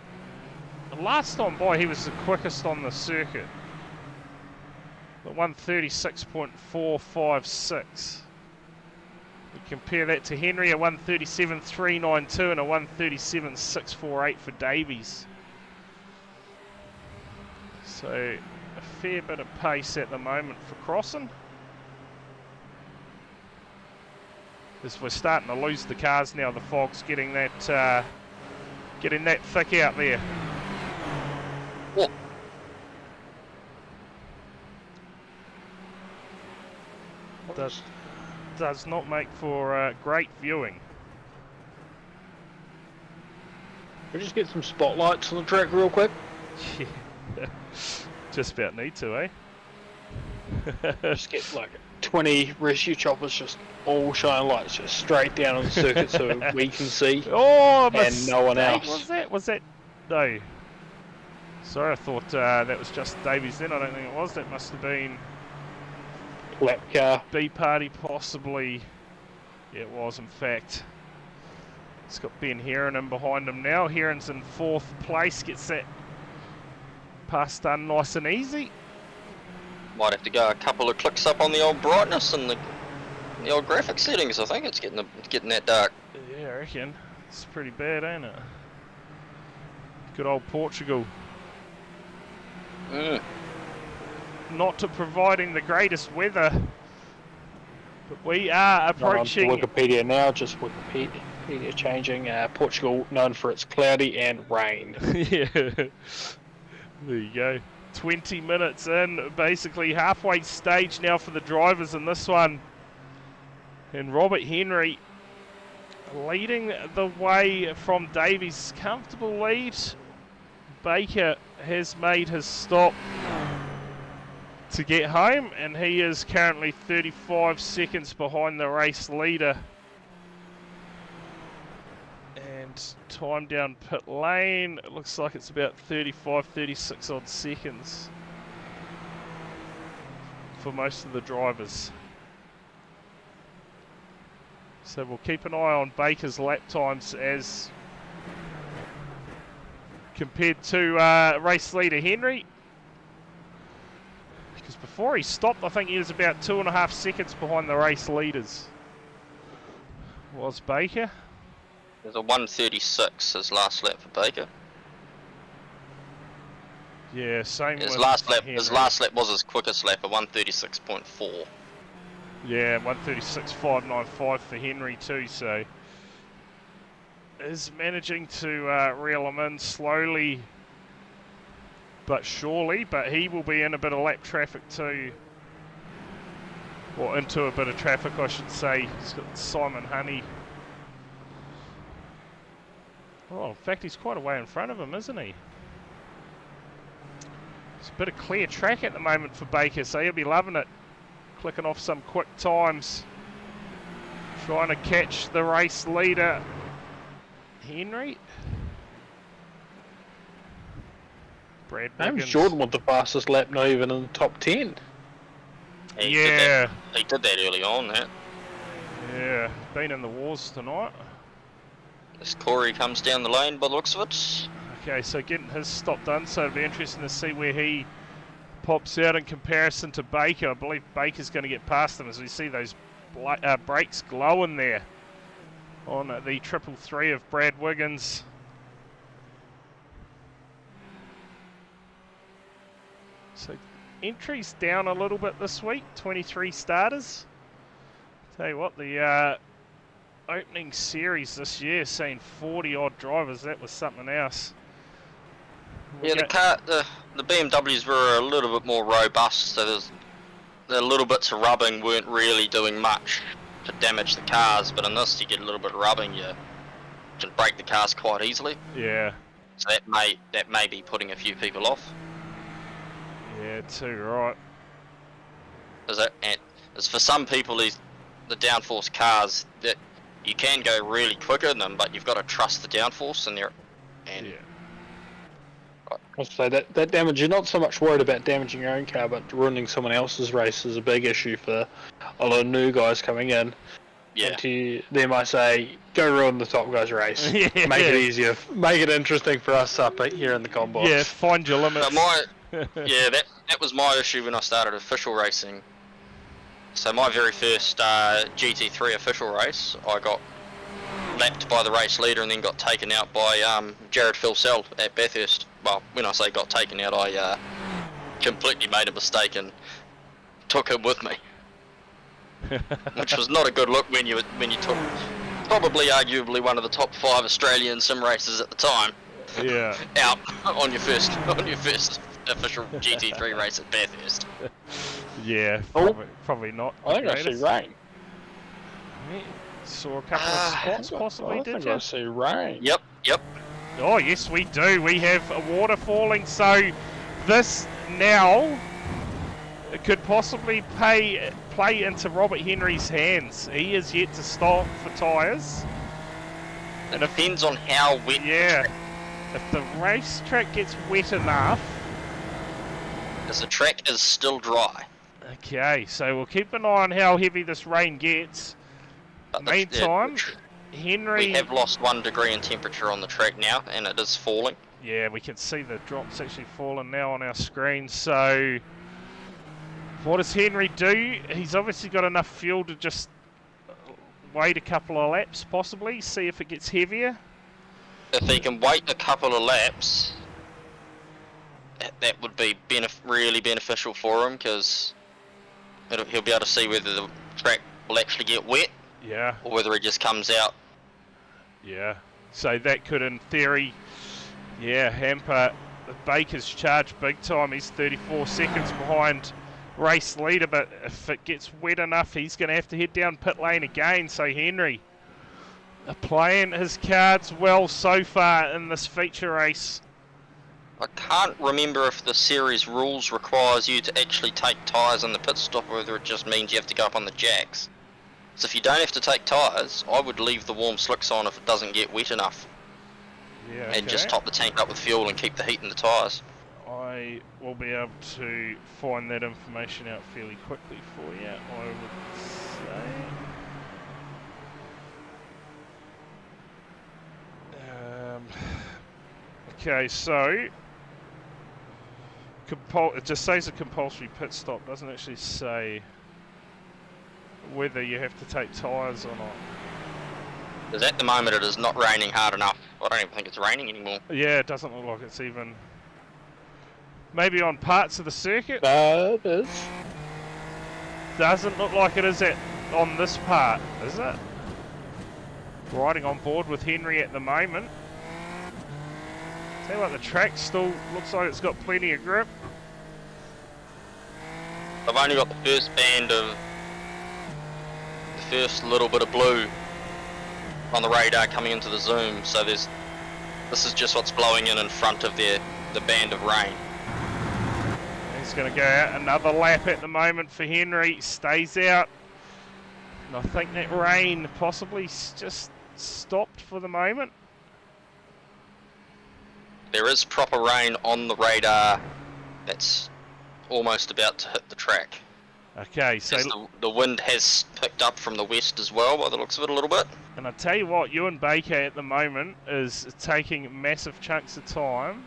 The last time by, he was the quickest on the circuit. At 136.456. We compare that to Henry, a 137.392 and a 137.648 for Davies. So a fair bit of pace at the moment for Crossan. As we're starting to lose the cars now, the fog's getting that thick out there. Yeah. Does not make for great viewing. We'll just get some spotlights on the track real quick. Yeah. Just about need to, eh? Just get like 20 rescue choppers, just all shining lights, just straight down on the circuit so we can see. Oh, and no one else. Was that? No. Sorry, I thought that was just Davies then. I don't think it was. That must have been Lap car. B party, possibly. Yeah, it was in fact. It's got Ben Heron in behind him now. Heron's in 4th place, gets that pass done nice and easy. Might have to go a couple of clicks up on the old brightness and the old graphic settings. I think it's getting that dark. Yeah, I reckon. It's pretty bad, ain't it? Good old Portugal. Not to providing the greatest weather, but we are approaching. On Wikipedia now, just Wikipedia changing. Portugal known for its cloudy and rain. Yeah, there you go. 20 minutes in, basically halfway stage now for the drivers in this one. And Robert Henry leading the way from Davies. Comfortable lead. Baker has made his stop to get home, and he is currently 35 seconds behind the race leader. And time down pit lane, it looks like it's about 35, 36 odd seconds for most of the drivers. So we'll keep an eye on Baker's lap times as compared to race leader Henry. Because before he stopped, I think he was about 2.5 seconds behind the race leaders. Was Baker. There's a 1:36 his last lap for Baker. Yeah, same His with last lap. Henry. His last lap was his quickest lap, a 1:36.4. Yeah, 1:36.595 for Henry too, so is managing to reel him in slowly but surely, but he will be in a bit of lap traffic too. Or into a bit of traffic, I should say. He's got Simon Honey. Oh, in fact, he's quite a way in front of him, isn't he? It's a bit of clear track at the moment for Baker, so he'll be loving it. Clicking off some quick times. Trying to catch the race leader, Henry. Brad James Wiggins. Jordan with the fastest lap, not even in the top 10. He Yeah. He did that early on. That. Yeah, been in the wars tonight. This Corey comes down the lane by the looks of it. Okay, so getting his stop done, so it'll be interesting to see where he pops out in comparison to Baker. I believe Baker's going to get past him as we see those brakes glowing there on the 333 of Brad Wiggins. So entries down a little bit this week, 23 starters. Tell you what, the opening series this year, seeing 40 odd drivers, that was something else. Yeah, the BMWs were a little bit more robust, so the little bits of rubbing weren't really doing much to damage the cars, but in this you get a little bit of rubbing, you can break the cars quite easily. Yeah. So that may be putting a few people off. Yeah, too right. As for some people, the downforce cars, that you can go really quicker than them, but you've got to trust the downforce and Yeah. I'll say that damage, you're not so much worried about damaging your own car, but ruining someone else's race is a big issue for a lot of new guys coming in. Yeah. They might say, go ruin the top guy's race. Yeah. Make it easier. Make it interesting for us up here in the combox. Yeah, find your limits. That was my issue when I started official racing. So my very first GT3 official race, I got lapped by the race leader and then got taken out by Jared Filsell at Bathurst. Well, when I say got taken out, I completely made a mistake and took him with me, which was not a good look when you took probably arguably one of the top 5 Australian sim racers at the time. Yeah. Out on your first official GT3 race at Bathurst. Yeah, Oh. probably not. I think the I see greatest. rain. Yeah, saw a couple of spots possibly, I did think you? I see rain. Yep. Oh yes, we do. We have water falling, so this now could possibly play into Robert Henry's hands. He is yet to stop for tyres. It depends on how wet. Yeah, if the racetrack gets wet enough. Because the track is still dry. Okay, so we'll keep an eye on how heavy this rain gets. But Meantime, Henry... we have lost 1 degree in temperature on the track now, and it is falling. Yeah, we can see the drops actually falling now on our screen. So, what does Henry do? He's obviously got enough fuel to just wait a couple of laps, possibly, see if it gets heavier. If he can wait a couple of laps, that would be really beneficial for him, because he'll be able to see whether the track will actually get wet. Yeah. Or whether it just comes out. Yeah. So that could, in theory, hamper Baker's charge big time. He's 34 seconds behind race leader, but if it gets wet enough, he's going to have to head down pit lane again. So Henry playing his cards well so far in this feature race. I can't remember if the series rules requires you to actually take tyres on the pit stop, or whether it just means you have to go up on the jacks. So if you don't have to take tyres, I would leave the warm slicks on if it doesn't get wet enough. Yeah, And just top the tank up with fuel and keep the heat in the tyres. I will be able to find that information out fairly quickly for you, I would say. Okay, so it just says a compulsory pit stop, doesn't actually say whether you have to take tyres or not. Because at the moment it is not raining hard enough. I don't even think it's raining anymore. Yeah, it doesn't look like it's even... Maybe on parts of the circuit? It is. Doesn't look like it is on this part, is it? Riding on board with Henry at the moment. Tell you what, the track still looks like it's got plenty of grip. I've only got the first band of... the first little bit of blue on the radar coming into the zoom, so this is just what's blowing in front of the band of rain. He's going to go out another lap at the moment for Henry, stays out. And I think that rain possibly just stopped for the moment. There is proper rain on the radar that's almost about to hit the track. Okay, so... The wind has picked up from the west as well, by the looks of it, a little bit. And I tell you what, Ewan Baker at the moment is taking massive chunks of time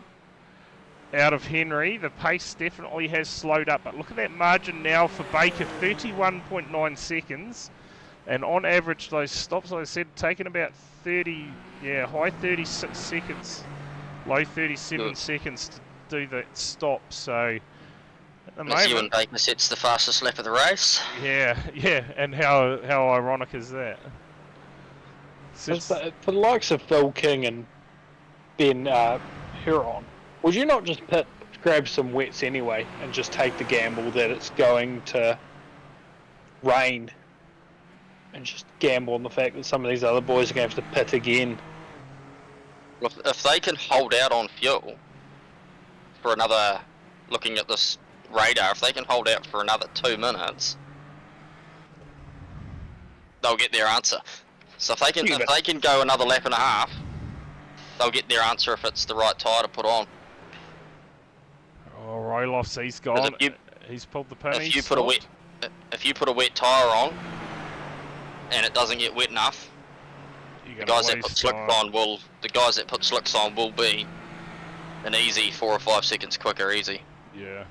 out of Henry. The pace definitely has slowed up, but look at that margin now for Baker, 31.9 seconds. And on average, those stops, like I said, taking about 30, high 36 seconds, low 37 seconds to do that stop. So at the moment, Ewan Baker sets the fastest lap of the race. Yeah, and how ironic is that? For the likes of Phil King and Ben Huron, would you not just grab some wets anyway and just take the gamble that it's going to rain, and just gamble on the fact that some of these other boys are going to have to pit again? Look, if they can hold out on fuel for another, looking at this radar, if they can hold out for another 2 minutes, they'll get their answer. So if they can go another lap and a half, they'll get their answer if it's the right tyre to put on. Oh, Roloff's, he's gone. He's pulled the pin. If you put a wet tyre on and it doesn't get wet enough, the guys that put slicks on will be an easy 4 or 5 seconds quicker, easy. Yeah.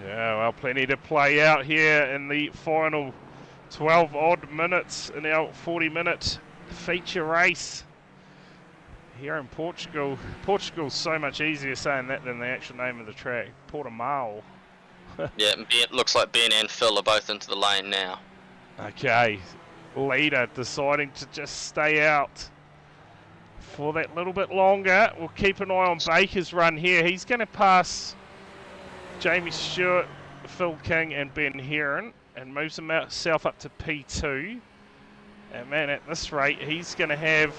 Yeah, well, plenty to play out here in the final 12 odd minutes in our 40-minute feature race here in Portugal. Portugal's so much easier saying that than the actual name of the track, Portimao. Yeah, it looks like Ben and Phil are both into the lane now. Okay, leader deciding to just stay out for that little bit longer. We'll keep an eye on Baker's run here. He's going to pass Jamie Stewart, Phil King and Ben Heron and moves himself up to P2. And man, at this rate, he's going to have,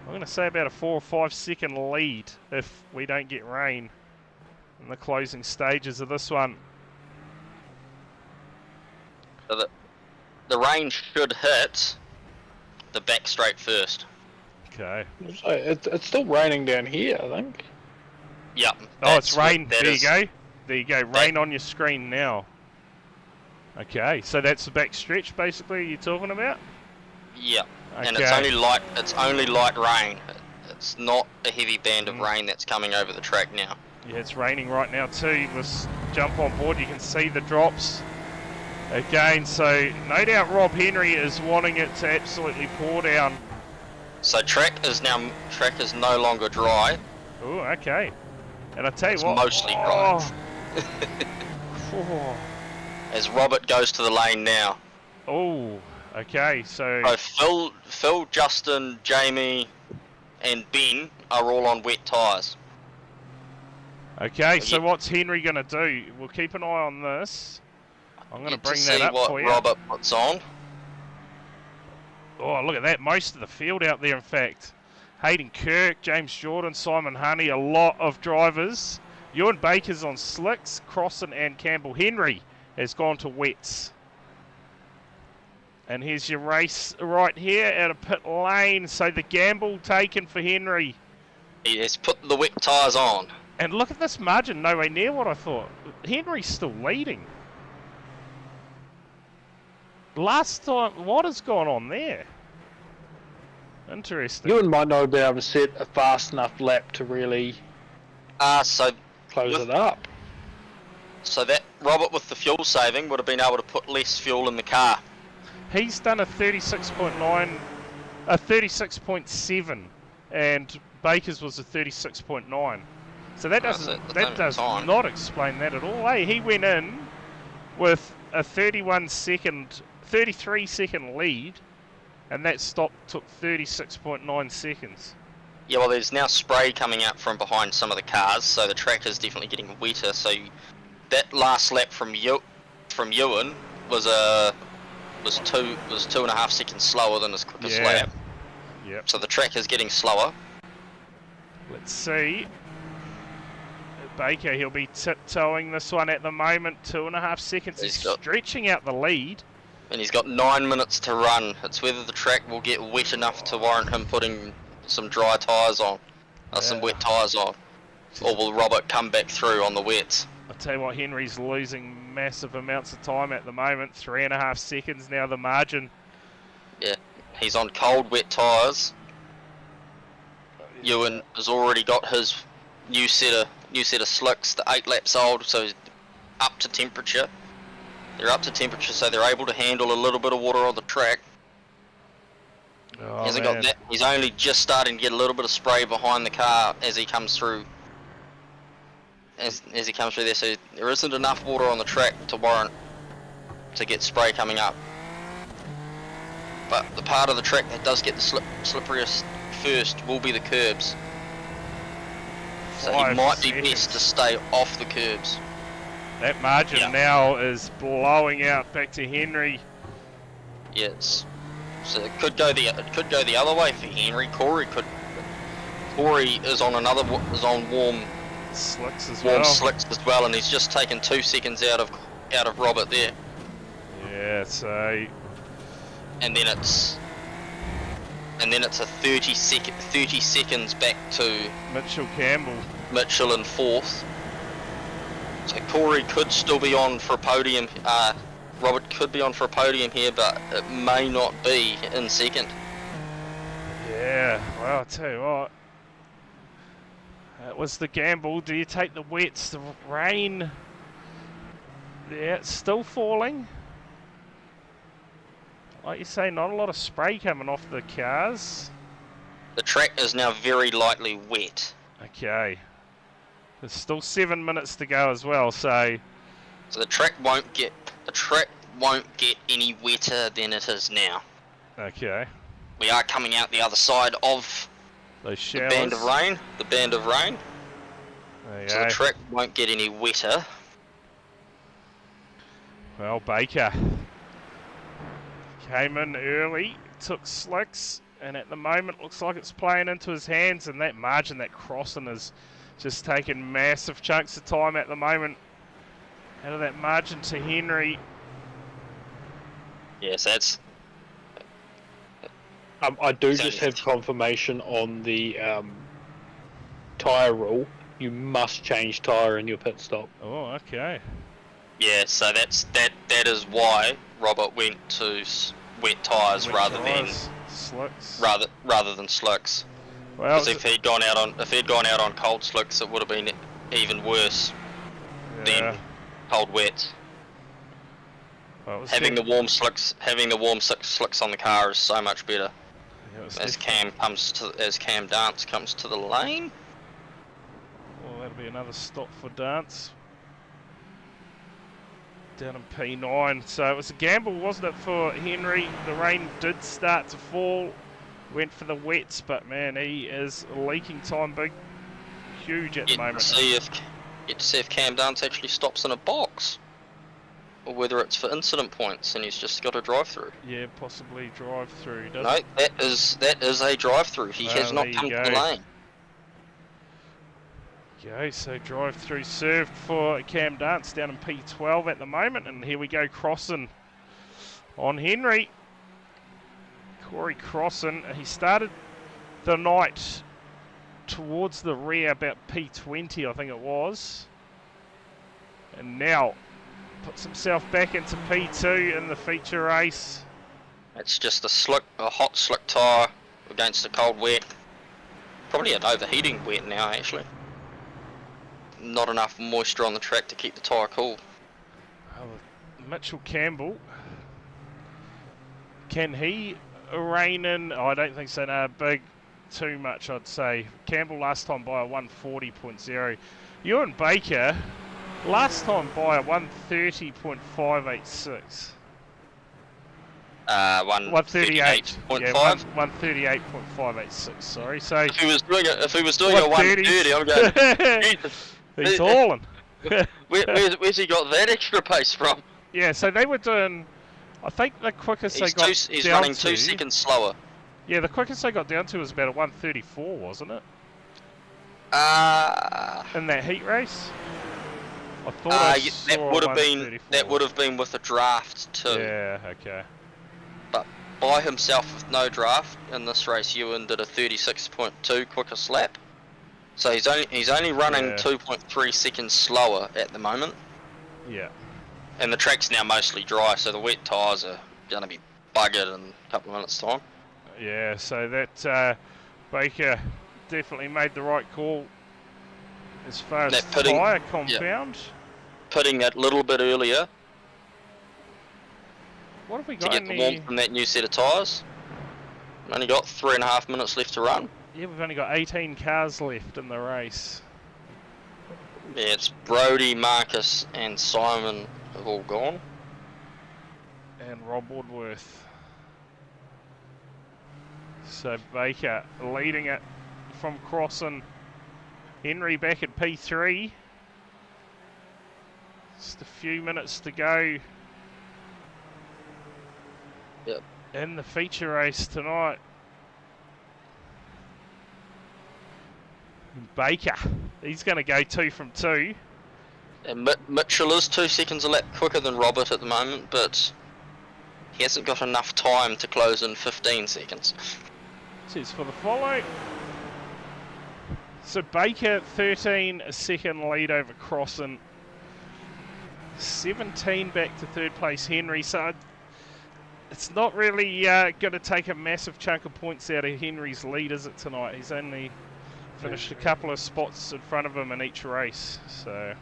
I'm going to say, about a 4 or 5 second lead if we don't get rain in the closing stages of this one. So the rain should hit the back straight first. Okay. It's still raining down here, I think. Yep. Oh, it's rain. There you go. There you go. Rain on your screen now. Okay, so that's the back stretch basically you're talking about? Yep. Okay. And it's only light rain. It's not a heavy band of rain that's coming over the track now. Yeah, it's raining right now too. Let's jump on board. You can see the drops again. So no doubt Rob Henry is wanting it to absolutely pour down. So track is no longer dry. Oh, okay. And I tell you It's what, mostly dry. Oh. As Robert goes to the lane now. Oh, okay. So Phil, Justin, Jamie, and Ben are all on wet tyres. okay. So what's Henry going to do? We'll keep an eye on this. I'm going to bring that up for you. Robert puts on. Oh, look at that. Most of the field out there, in fact. Hayden Kirk, James Jordan, Simon Honey, a lot of drivers. Ewan Baker's on slicks. Crossan and Campbell Henry has gone to wets. And here's your race right here out of pit lane. So the gamble taken for Henry. He has put the wet tyres on. And look at this margin, nowhere near what I thought. Henry's still leading. Last time, what has gone on there? Interesting. Ewan might not have been able to set a fast enough lap to really So close it up. So that Robert with the fuel saving would have been able to put less fuel in the car. He's done a 36.9, a 36.7, and Baker's was a 36.9. So that does not explain that at all. Hey, he went in with a 33 second lead, and that stop took 36.9 seconds. Yeah, well, there's now spray coming out from behind some of the cars, so the track is definitely getting wetter. So that last lap from Ewan was 2.5 seconds slower than his quickest lap. Yep. So the track is getting slower. Let's see. Baker, he'll be tiptoeing this one at the moment. 2.5 seconds. He's stretching out the lead. And he's got 9 minutes to run. It's whether the track will get wet enough to warrant him putting some dry tyres on, some wet tyres on, or will Robert come back through on the wets? I'll tell you what, Henry's losing massive amounts of time at the moment. 3.5 seconds now, the margin. Yeah, he's on cold, wet tyres. Ewan has already got his new set of slicks, the 8 laps old, so he's up to temperature. They're up to temperature, so they're able to handle a little bit of water on the track. Oh, he hasn't got that. He's only just starting to get a little bit of spray behind the car as he comes through. As he comes through there, so there isn't enough water on the track to warrant to get spray coming up. But the part of the track that does get the slipperiest first will be the curbs. So he might be best to stay off the curbs. That margin now is blowing out back to Henry. Yes. So it could go the other way for Henry. Corey is on warm slicks as well, and he's just taken 2 seconds out of Robert there. Yeah, so and then it's a 30 seconds back to Mitchell Campbell. Mitchell in 4th. So Corey could still be on for a podium. Robert could be on for a podium here, but it may not be in 2nd. Yeah, well, I'll tell you what. That was the gamble. Do you take the wets? The rain. Yeah, it's still falling. Like you say, not a lot of spray coming off the cars. The track is now very lightly wet. Okay. There's still 7 minutes to go as well, so the track won't get any wetter than it is now. Okay. We are coming out the other side of those showers. The band of rain. So the track won't get any wetter. Well, Baker came in early, took slicks, and at the moment looks like it's playing into his hands, and that margin, that crossing is just taking massive chunks of time at the moment. Out of that margin to Henry. Yes, that's... I do just have confirmation on the tyre rule. You must change tyre in your pit stop. Oh, okay. Yeah, so that is why Robert went to wet tyres rather than slicks. Rather than slicks. Well, because if he'd gone out on cold slicks, it would have been even worse than cold wets. Well, having the warm slicks on the car is so much better. Yeah, as Cam Dance comes to the lane. Well, that'll be another stop for Dance. Down in P9. So it was a gamble, wasn't it, for Henry? The rain did start to fall. Went for the wets, but man, he is leaking time huge at the moment. Get to see if Cam Dance actually stops in a box. or whether it's for incident points and he's just got a drive-through. Yeah, possibly drive-through. Doesn't No, that is a drive-through. He has Well, not there come you to the go. lane. Okay, so drive-through served for Cam Dance down in P12 at the moment, and here we go, Crossan on Henry. Corey Crossan, he started the night towards the rear, about P20 I think it was, and now puts himself back into P2 in the feature race. It's just a hot slick tyre against a cold wet. Probably an overheating wet now actually. Not enough moisture on the track to keep the tyre cool. Mitchell Campbell, can he rein in? Oh, I don't think so. No, big too much, I'd say. Campbell last time by a 140.0. Ewan Baker last time by a 130.586. 138. 138.5. Yeah, 138.586. Sorry. So If he was doing a 130, I'm going. Jesus. he's hauling. Where's he got that extra pace from? Yeah. So they were doing. I think the quickest they got He's down running to, 2 seconds slower. Yeah, the quickest they got down to was about a 134, wasn't it? In that heat race. I thought I saw that would have been with a draft too. Yeah. Okay. But by himself with no draft in this race, Ewan did a 36.2 quickest lap. So he's only running 2.3 seconds slower at the moment. Yeah. And the track's now mostly dry, so the wet tyres are going to be buggered in a couple of minutes' time. Yeah. So that Baker definitely made the right call as far as tyre compound. Putting that little bit earlier What have we to got? get the warmth from that new set of tyres. Only got 3.5 minutes left to run. Yeah, we've only got 18 cars left in the race. Yeah, it's Brody, Marcus and Simon have all gone. And Rob Woodworth. So Baker leading it from Crossan. Henry back at P3. Just a few minutes to go. Yep. In the feature race tonight. Baker, he's going to go 2 from 2. And Mitchell is 2 seconds a lap quicker than Robert at the moment, but he hasn't got enough time to close in 15 seconds. Says for the follow. So Baker, 13-second lead over Crossan. 17 back to third place Henry. So it's not really going to take a massive chunk of points out of Henry's lead, is it, tonight? He's only finished a couple of spots in front of him in each race. So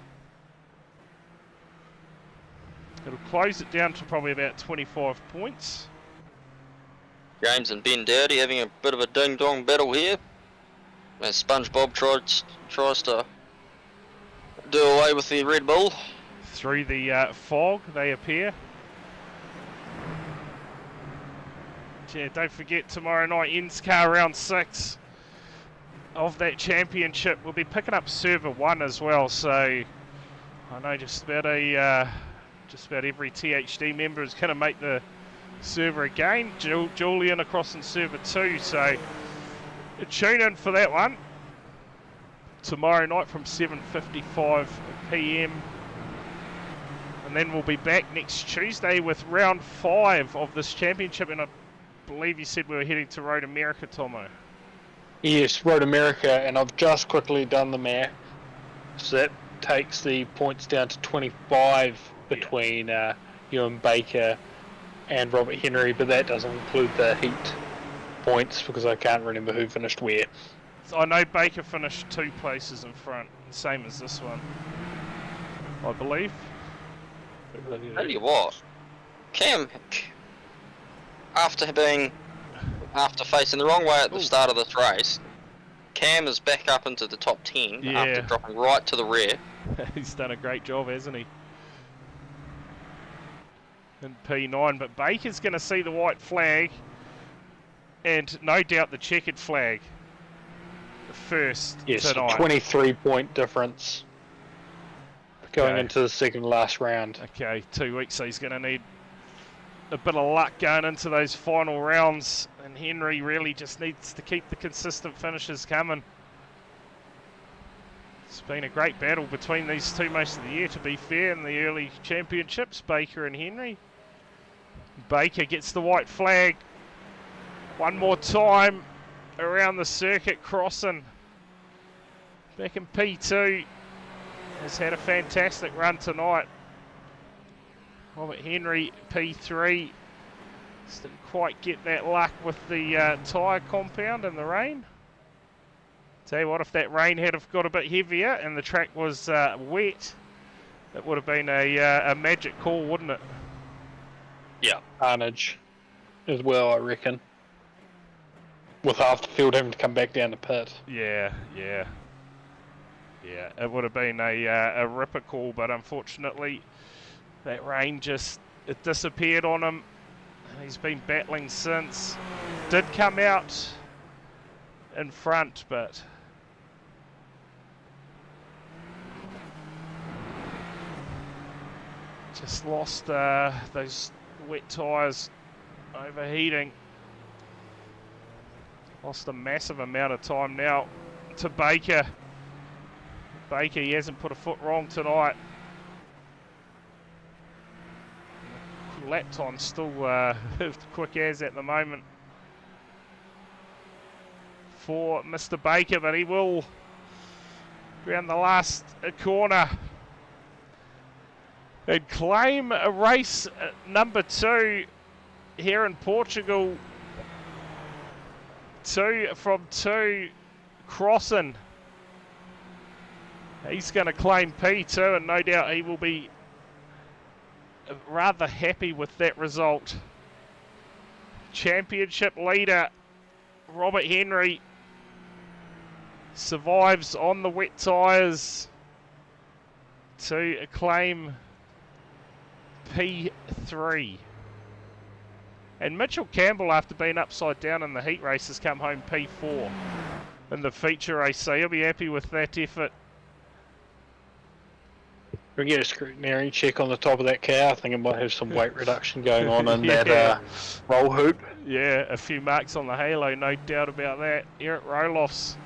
it'll close it down to probably about 25 points. James and Ben Dowdy having a bit of a ding-dong battle here. As SpongeBob tries to do away with the Red Bull. Through the fog, they appear. Yeah, don't forget tomorrow night, ENSCAR round 6 of that championship. We'll be picking up server 1 as well. So I know just about every THD member is going to make the server again. Julian across in server 2. So tune in for that one tomorrow night from 7:55 PM. And then we'll be back next Tuesday with round 5 of this championship. And I believe you said we were heading to Road America, Tomo. Yes, Road America, and I've just quickly done the math. So that takes the points down to 25 between Ewan Baker and Robert Henry, but that doesn't include the heat points because I can't remember who finished where. So I know Baker finished 2 places in front, same as this one, I believe. Tell you what, Cam, after facing the wrong way at the start of this race, Cam is back up into the top 10 after dropping right to the rear. He's done a great job, hasn't he? In P9, but Baker's going to see the white flag and no doubt the checkered flag first yes, tonight. 23-point difference going Okay. into the second last round. Okay, 2 weeks, so he's going to need a bit of luck going into those final rounds, and Henry really just needs to keep the consistent finishes coming. It's been a great battle between these two most of the year, to be fair, in the early championships, Baker and Henry. Baker gets the white flag one more time around the circuit, crossing back in P2. Has had a fantastic run tonight. Robert Henry, P3. Just didn't quite get that luck with the tyre compound and the rain. Tell you what, if that rain had have got a bit heavier and the track was wet, it would have been a magic call, wouldn't it? Yeah, carnage as well, I reckon. With half the field having to come back down the pit. Yeah, it would have been a ripper call, but unfortunately that rain just, it disappeared on him. He's been battling since. Did come out in front, but just lost those wet tyres overheating. Lost a massive amount of time now to Baker. Baker, he hasn't put a foot wrong tonight. Lap time still quick as at the moment for Mr. Baker, but he will round the last corner and claim a race number 2 here in Portugal. 2 from 2 crossing. He's going to claim P2, and no doubt he will be rather happy with that result. Championship leader Robert Henry survives on the wet tyres to claim P3. And Mitchell Campbell, after being upside down in the heat race, has come home P4 in the feature race, so he'll be happy with that effort. We get a scrutineering check on the top of that car. I think it might have some weight reduction going on in Yeah. that roll hoop. Yeah, a few marks on the halo, no doubt about that. Eric Roloff's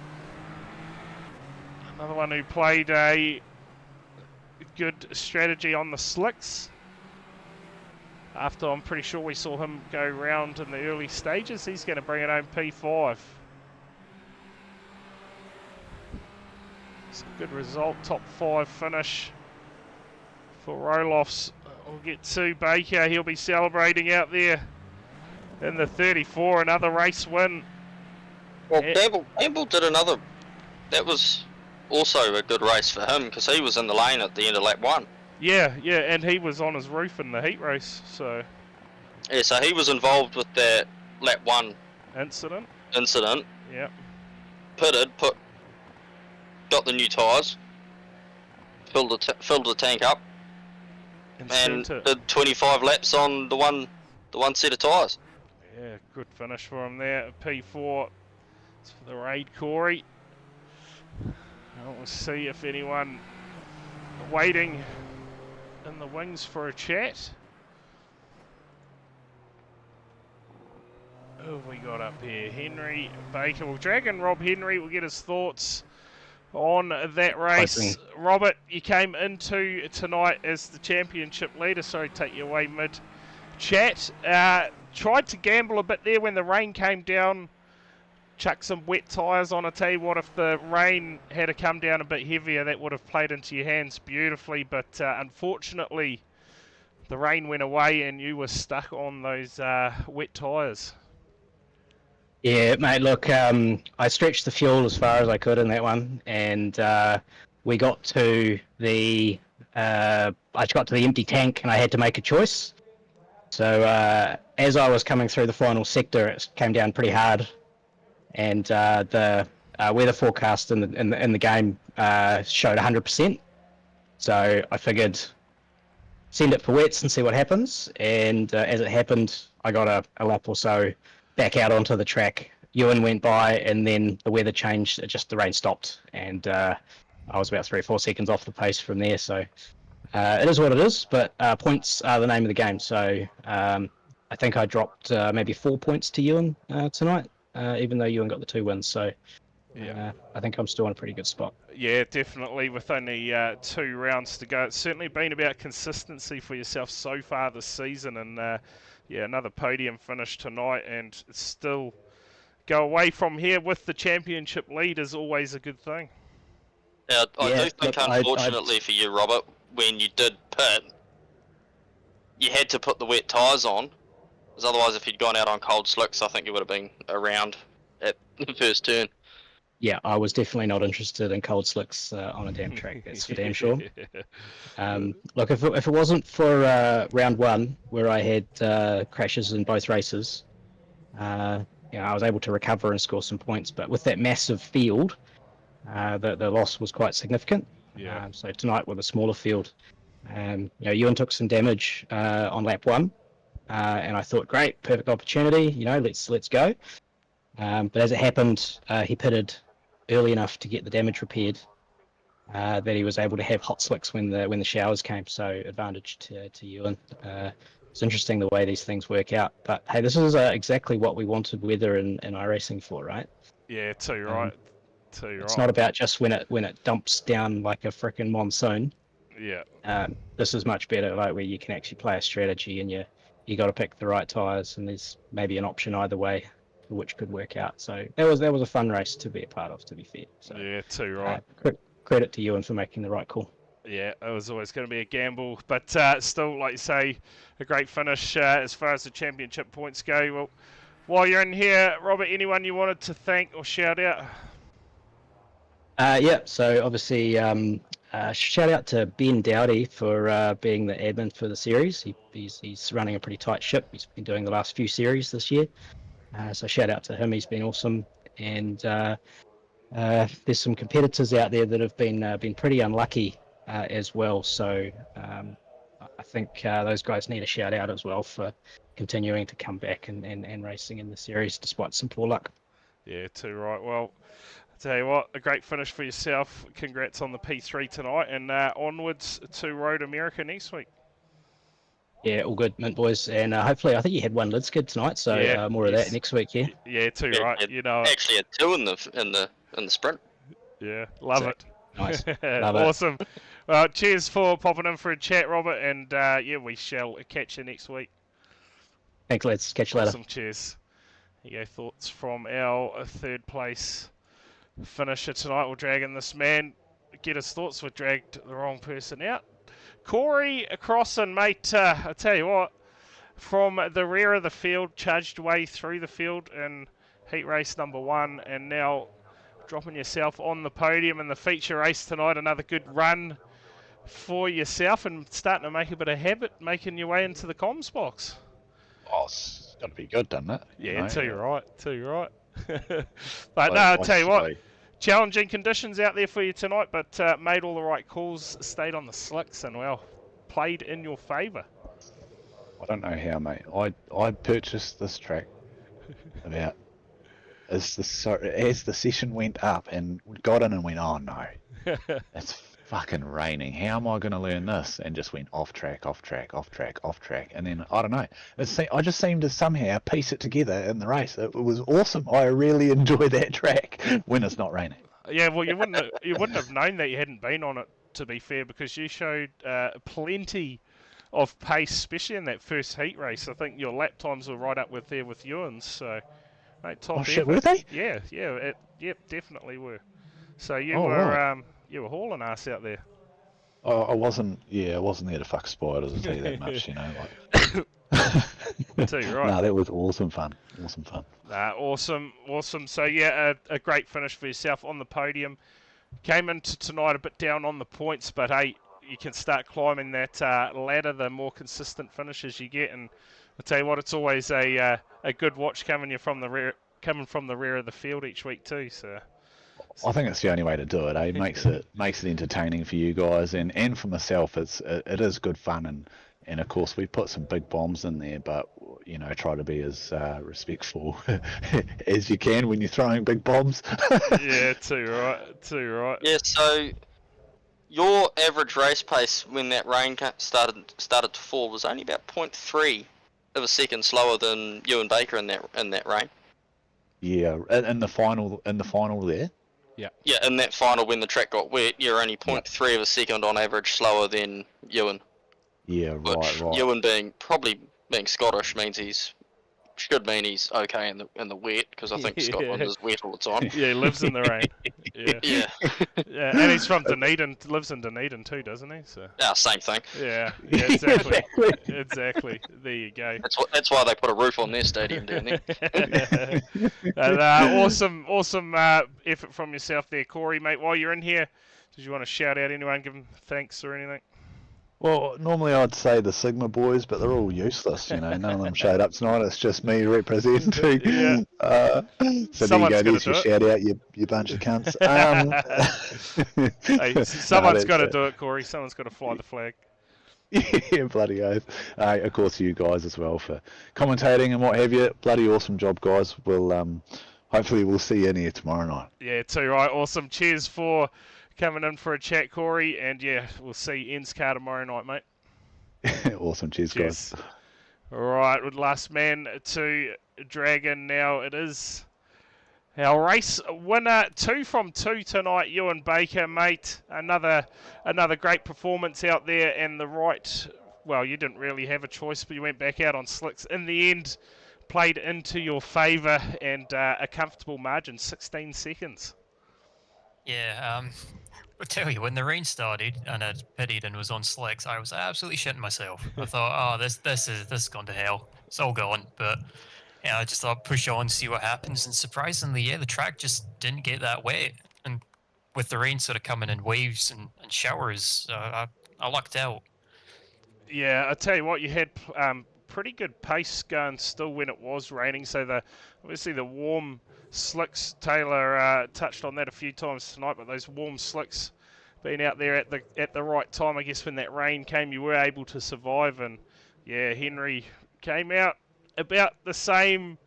another one who played a good strategy on the slicks. After I'm pretty sure we saw him go round in the early stages, he's going to bring it home P5. It's a good result, top 5 finish for Roloff's. We'll get to Baker, he'll be celebrating out there in the 34, another race win. Well, Campbell did another. That was also a good race for him because he was in the lane at the end of lap 1. Yeah, and he was on his roof in the heat race, so... Yeah, so he was involved with that lap 1 Incident. Yep. Pitted, got the new tyres, filled the tank up, and did 25 laps on the one set of tyres. Yeah, good finish for him there. P4. It's for the Raid Corey. We'll see if anyone waiting in the wings for a chat. Who have we got up here? Henry Baker. We'll drag in Rob Henry. We'll get his thoughts on that race. Robert, you came into tonight as the championship leader. Sorry to take you away mid-chat. Tried to gamble a bit there when the rain came down. Chuck some wet tyres on. I tell you what, if the rain had to come down a bit heavier, that would have played into your hands beautifully. But unfortunately, the rain went away and you were stuck on those wet tyres. Yeah, mate, look, I stretched the fuel as far as I could in that one, and we got to the empty tank, and I had to make a choice. So as I was coming through the final sector, it came down pretty hard, and the weather forecast in the game showed 100%. So I figured send it for wets and see what happens. And as it happened, I got a lap or so back out onto the track. Ewan went by, and then the weather changed. The rain stopped, and I was about 3 or 4 seconds off the pace from there. So it is what it is. But points are the name of the game. So I think I dropped maybe 4 points to Ewan tonight, even though Ewan got the 2 wins. So I think I'm still in a pretty good spot. Yeah, definitely. With only 2 rounds to go, it's certainly been about consistency for yourself so far this season. And another podium finish tonight, and still go away from here with the championship lead is always a good thing. Yeah, I do think, look, unfortunately for you, Robert, when you did pit, you had to put the wet tyres on, because otherwise if you'd gone out on cold slicks, I think you would have been around at the first turn. Yeah, I was definitely not interested in cold slicks on a damn track. That's for damn sure. Look, if it wasn't for round 1, where I had crashes in both races, I was able to recover and score some points. But with that massive field, the loss was quite significant. Yeah. So tonight with a smaller field, Ewan took some damage on lap 1, and I thought, great, perfect opportunity. Let's go. But as it happened, he pitted early enough to get the damage repaired, that he was able to have hot slicks when the showers came. So advantage to Ewan. It's interesting the way these things work out. But hey, this is exactly what we wanted weather in iRacing for, right? Yeah, too right. It's not about just when it dumps down like a frickin' monsoon. Yeah. This is much better, like where you can actually play a strategy, and you got to pick the right tires, and there's maybe an option either way, which could work out. So that was a fun race to be a part of, to be fair. So, yeah, too right. Credit to Ewan for making the right call. Yeah, it was always going to be a gamble, but still, like you say, a great finish as far as the championship points go. Well, while you're in here, Robert, anyone you wanted to thank or shout out? So obviously, shout out to Ben Dowdy for being the admin for the series. He's running a pretty tight ship. He's been doing the last few series this year. So shout out to him. He's been awesome. And there's some competitors out there that have been pretty unlucky as well. So I think those guys need a shout out as well for continuing to come back and racing in the series despite some poor luck. Yeah, too right. Well, I tell you what, a great finish for yourself. Congrats on the P3 tonight, and onwards to Road America next week. Yeah, all good, Mint boys, and hopefully, I think you had 1 lid skid tonight, so more of that next week. Yeah. Yeah, too right. Actually had 2 in the sprint. Yeah, love it. Nice, love awesome. Cheers for popping in for a chat, Robert, and we shall catch you next week. Thanks, lads. Catch you later. Awesome, cheers. Here you go, thoughts from our 3rd place finisher tonight. We'll drag in this man, get his thoughts. We dragged the wrong person out. Corey Crossan, mate, I tell you what, from the rear of the field, charged way through the field in heat race number 1, and now dropping yourself on the podium in the feature race tonight. Another good run for yourself, and starting to make a bit of habit making your way into the comms box. Oh, it's got to be good, doesn't it? Yeah, too right. But no, I'll tell you what, challenging conditions out there for you tonight, but made all the right calls, stayed on the slicks, and well, played in your favour. I don't know how, mate. I purchased this track about as the session went up and got in and went, oh no, it's fucking raining. How am I going to learn this? And just went off track. And then, I don't know. I just seemed to somehow piece it together in the race. It was awesome. I really enjoy that track when it's not raining. Yeah, well, you wouldn't have known that you hadn't been on it, to be fair, because you showed plenty of pace, especially in that first heat race. I think your lap times were right up with Ewan's, so mate, top effort. Shit, were they? Yeah, definitely were. So you were hauling ass out there. I wasn't there to fuck spiders, I'll tell you that much, like. Too right. No, that was awesome fun. Awesome. So a great finish for yourself on the podium. Came into tonight a bit down on the points, but hey, you can start climbing that ladder the more consistent finishes you get, and I'll tell you what, it's always a good watch coming from the rear of the field each week too. So I think it's the only way to do it. Makes it entertaining for you guys and for myself. It is good fun, and of course we put some big bombs in there, but try to be as respectful as you can when you're throwing big bombs. Yeah, too right. Yeah, so Your average race pace when that rain started to fall was only about 0.3 of a second slower than you and Baker in that rain. Yeah, in the final there. Yeah, in that final when the track got wet, you're only 0.3 of a second on average slower than Ewan. Yeah, Which right. Ewan being Scottish means should mean he's okay in the wet, because I think Scotland is wet all the time. Yeah, he lives in the rain. Yeah. Yeah. Yeah, and he's from Dunedin, lives in Dunedin too, doesn't he? So. Same thing. Yeah, exactly. Exactly. There you go. That's why they put a roof on their stadium down there. And, awesome effort from yourself there, Corey, mate. While you're in here, did you want to shout out anyone, give them thanks or anything? Well, normally I'd say the Sigma boys, but they're all useless. None of them showed up tonight. It's just me representing. Yeah. So Someone's there you go. There's your shout out, you bunch of cunts. Hey, someone's got to do it, Corey. Someone's got to fly the flag. Yeah, bloody oath. Of course, you guys as well for commentating and what have you. Bloody awesome job, guys. We'll hopefully we'll see you in here tomorrow night. Yeah, too right. Awesome. Cheers for coming in for a chat, Corey. And yeah, we'll see ENSCAR tomorrow night, mate. Awesome. Cheers, guys. All right, with last man to Dragon now. It is our race winner, 2 from 2 tonight, Ewan Baker, mate. Another great performance out there, and you didn't really have a choice, but you went back out on slicks. In the end, played into your favour, and a comfortable margin, 16 seconds. Yeah, I'll tell you, when the rain started and it pitted and was on slicks, I was absolutely shitting myself. I thought, this is gone to hell. It's all gone. But yeah, I just thought push on, see what happens. And surprisingly, yeah, the track just didn't get that wet. And with the rain sort of coming in waves and showers, I lucked out. Yeah, I tell you what, you had pretty good pace going still when it was raining. So obviously the warm slicks, Taylor touched on that a few times tonight, but those warm slicks being out there at the right time, I guess when that rain came, you were able to survive. And yeah, Henry came out about the same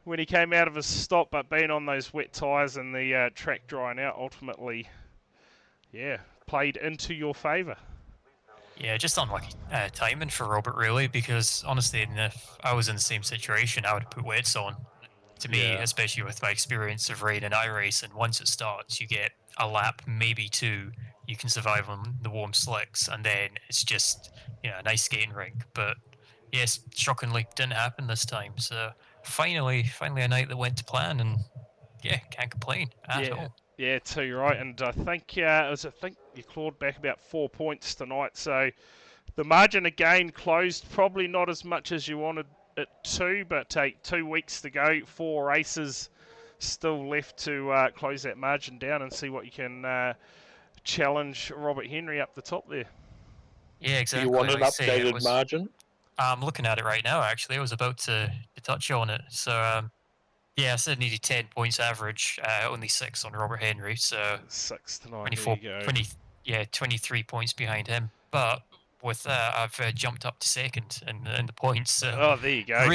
when he came out of his stop, but being on those wet tyres and the track drying out, ultimately, yeah, played into your favour. Yeah, just unlucky timing for Robert, really, because honestly, if I was in the same situation, I would have put wets on. To me, especially with my experience of rain and iRace, and once it starts, you get a lap, maybe 2, you can survive on the warm slicks, and then it's just a nice skating rink. But yes, shockingly, didn't happen this time. So finally a night that went to plan, and yeah, can't complain at all. Yeah, too right. And I think you clawed back about 4 points tonight. So the margin again closed, probably not as much as you wanted it to, but take 2 weeks to go, 4 races still left to close that margin down and see what you can challenge Robert Henry up the top there. Yeah, exactly. You want an updated margin? I'm looking at it right now, actually. I was about to touch on it. So, yeah, I said needed 10 points average, only 6 on Robert Henry. So 6 tonight. 23 points behind him. But with that, I've jumped up to second in the points. So there you go.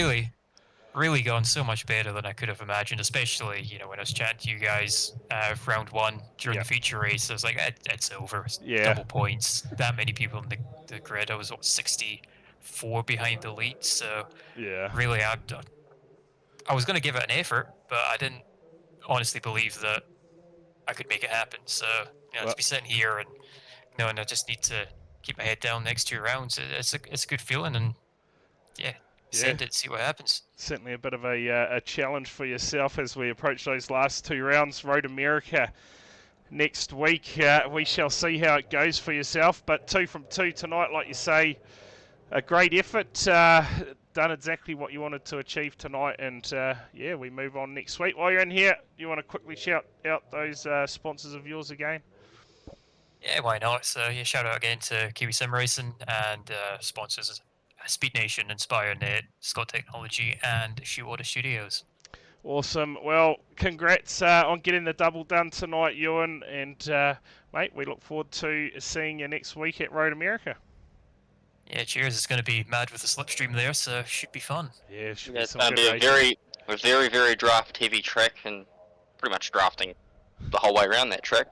Really gone so much better than I could have imagined, especially, when I was chatting to you guys round 1 during the feature race. I was like, it's over. Double points. That many people in the grid. I was 64 behind the lead. So really, I was going to give it an effort, but I didn't honestly believe that I could make it happen. So, to be sitting here and knowing I just need to keep my head down next 2 rounds, it's a good feeling, and send it, see what happens. Certainly a bit of a challenge for yourself as we approach those last 2 rounds. Road America next week. We shall see how it goes for yourself, but 2 from 2 tonight, like you say, a great effort. Done exactly what you wanted to achieve tonight, and we move on next week. While you're in here, you want to quickly shout out those sponsors of yours again? Yeah, why not? So shout out again to Kiwi Sim Racing and sponsors Speed Nation, InspireNet, Scott Technology, and Shootwater Studios. Awesome. Well, congrats on getting the double done tonight, Ewan, and mate, we look forward to seeing you next week at Road America. Yeah, cheers. It's going to be mad with the slipstream there, so it should be fun. Yeah, it should be some good racing. A very, very draft-heavy track, and pretty much drafting the whole way around that track.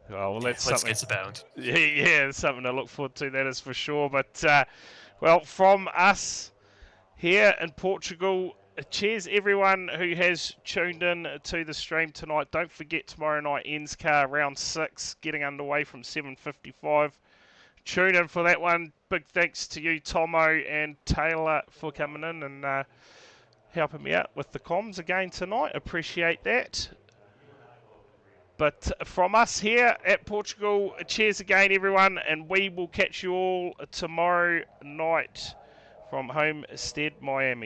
Well, that's Let's something. get abound. Yeah, something to look forward to, that is for sure. But, well, from us here in Portugal, cheers everyone who has tuned in to the stream tonight. Don't forget tomorrow night, ENSCAR round 6, getting underway from 7:55. Tune in for that one. Big thanks to you, Tomo and Taylor, for coming in and helping me out with the comms again tonight. Appreciate that. But from us here at Portugal, cheers again, everyone, and we will catch you all tomorrow night from Homestead, Miami.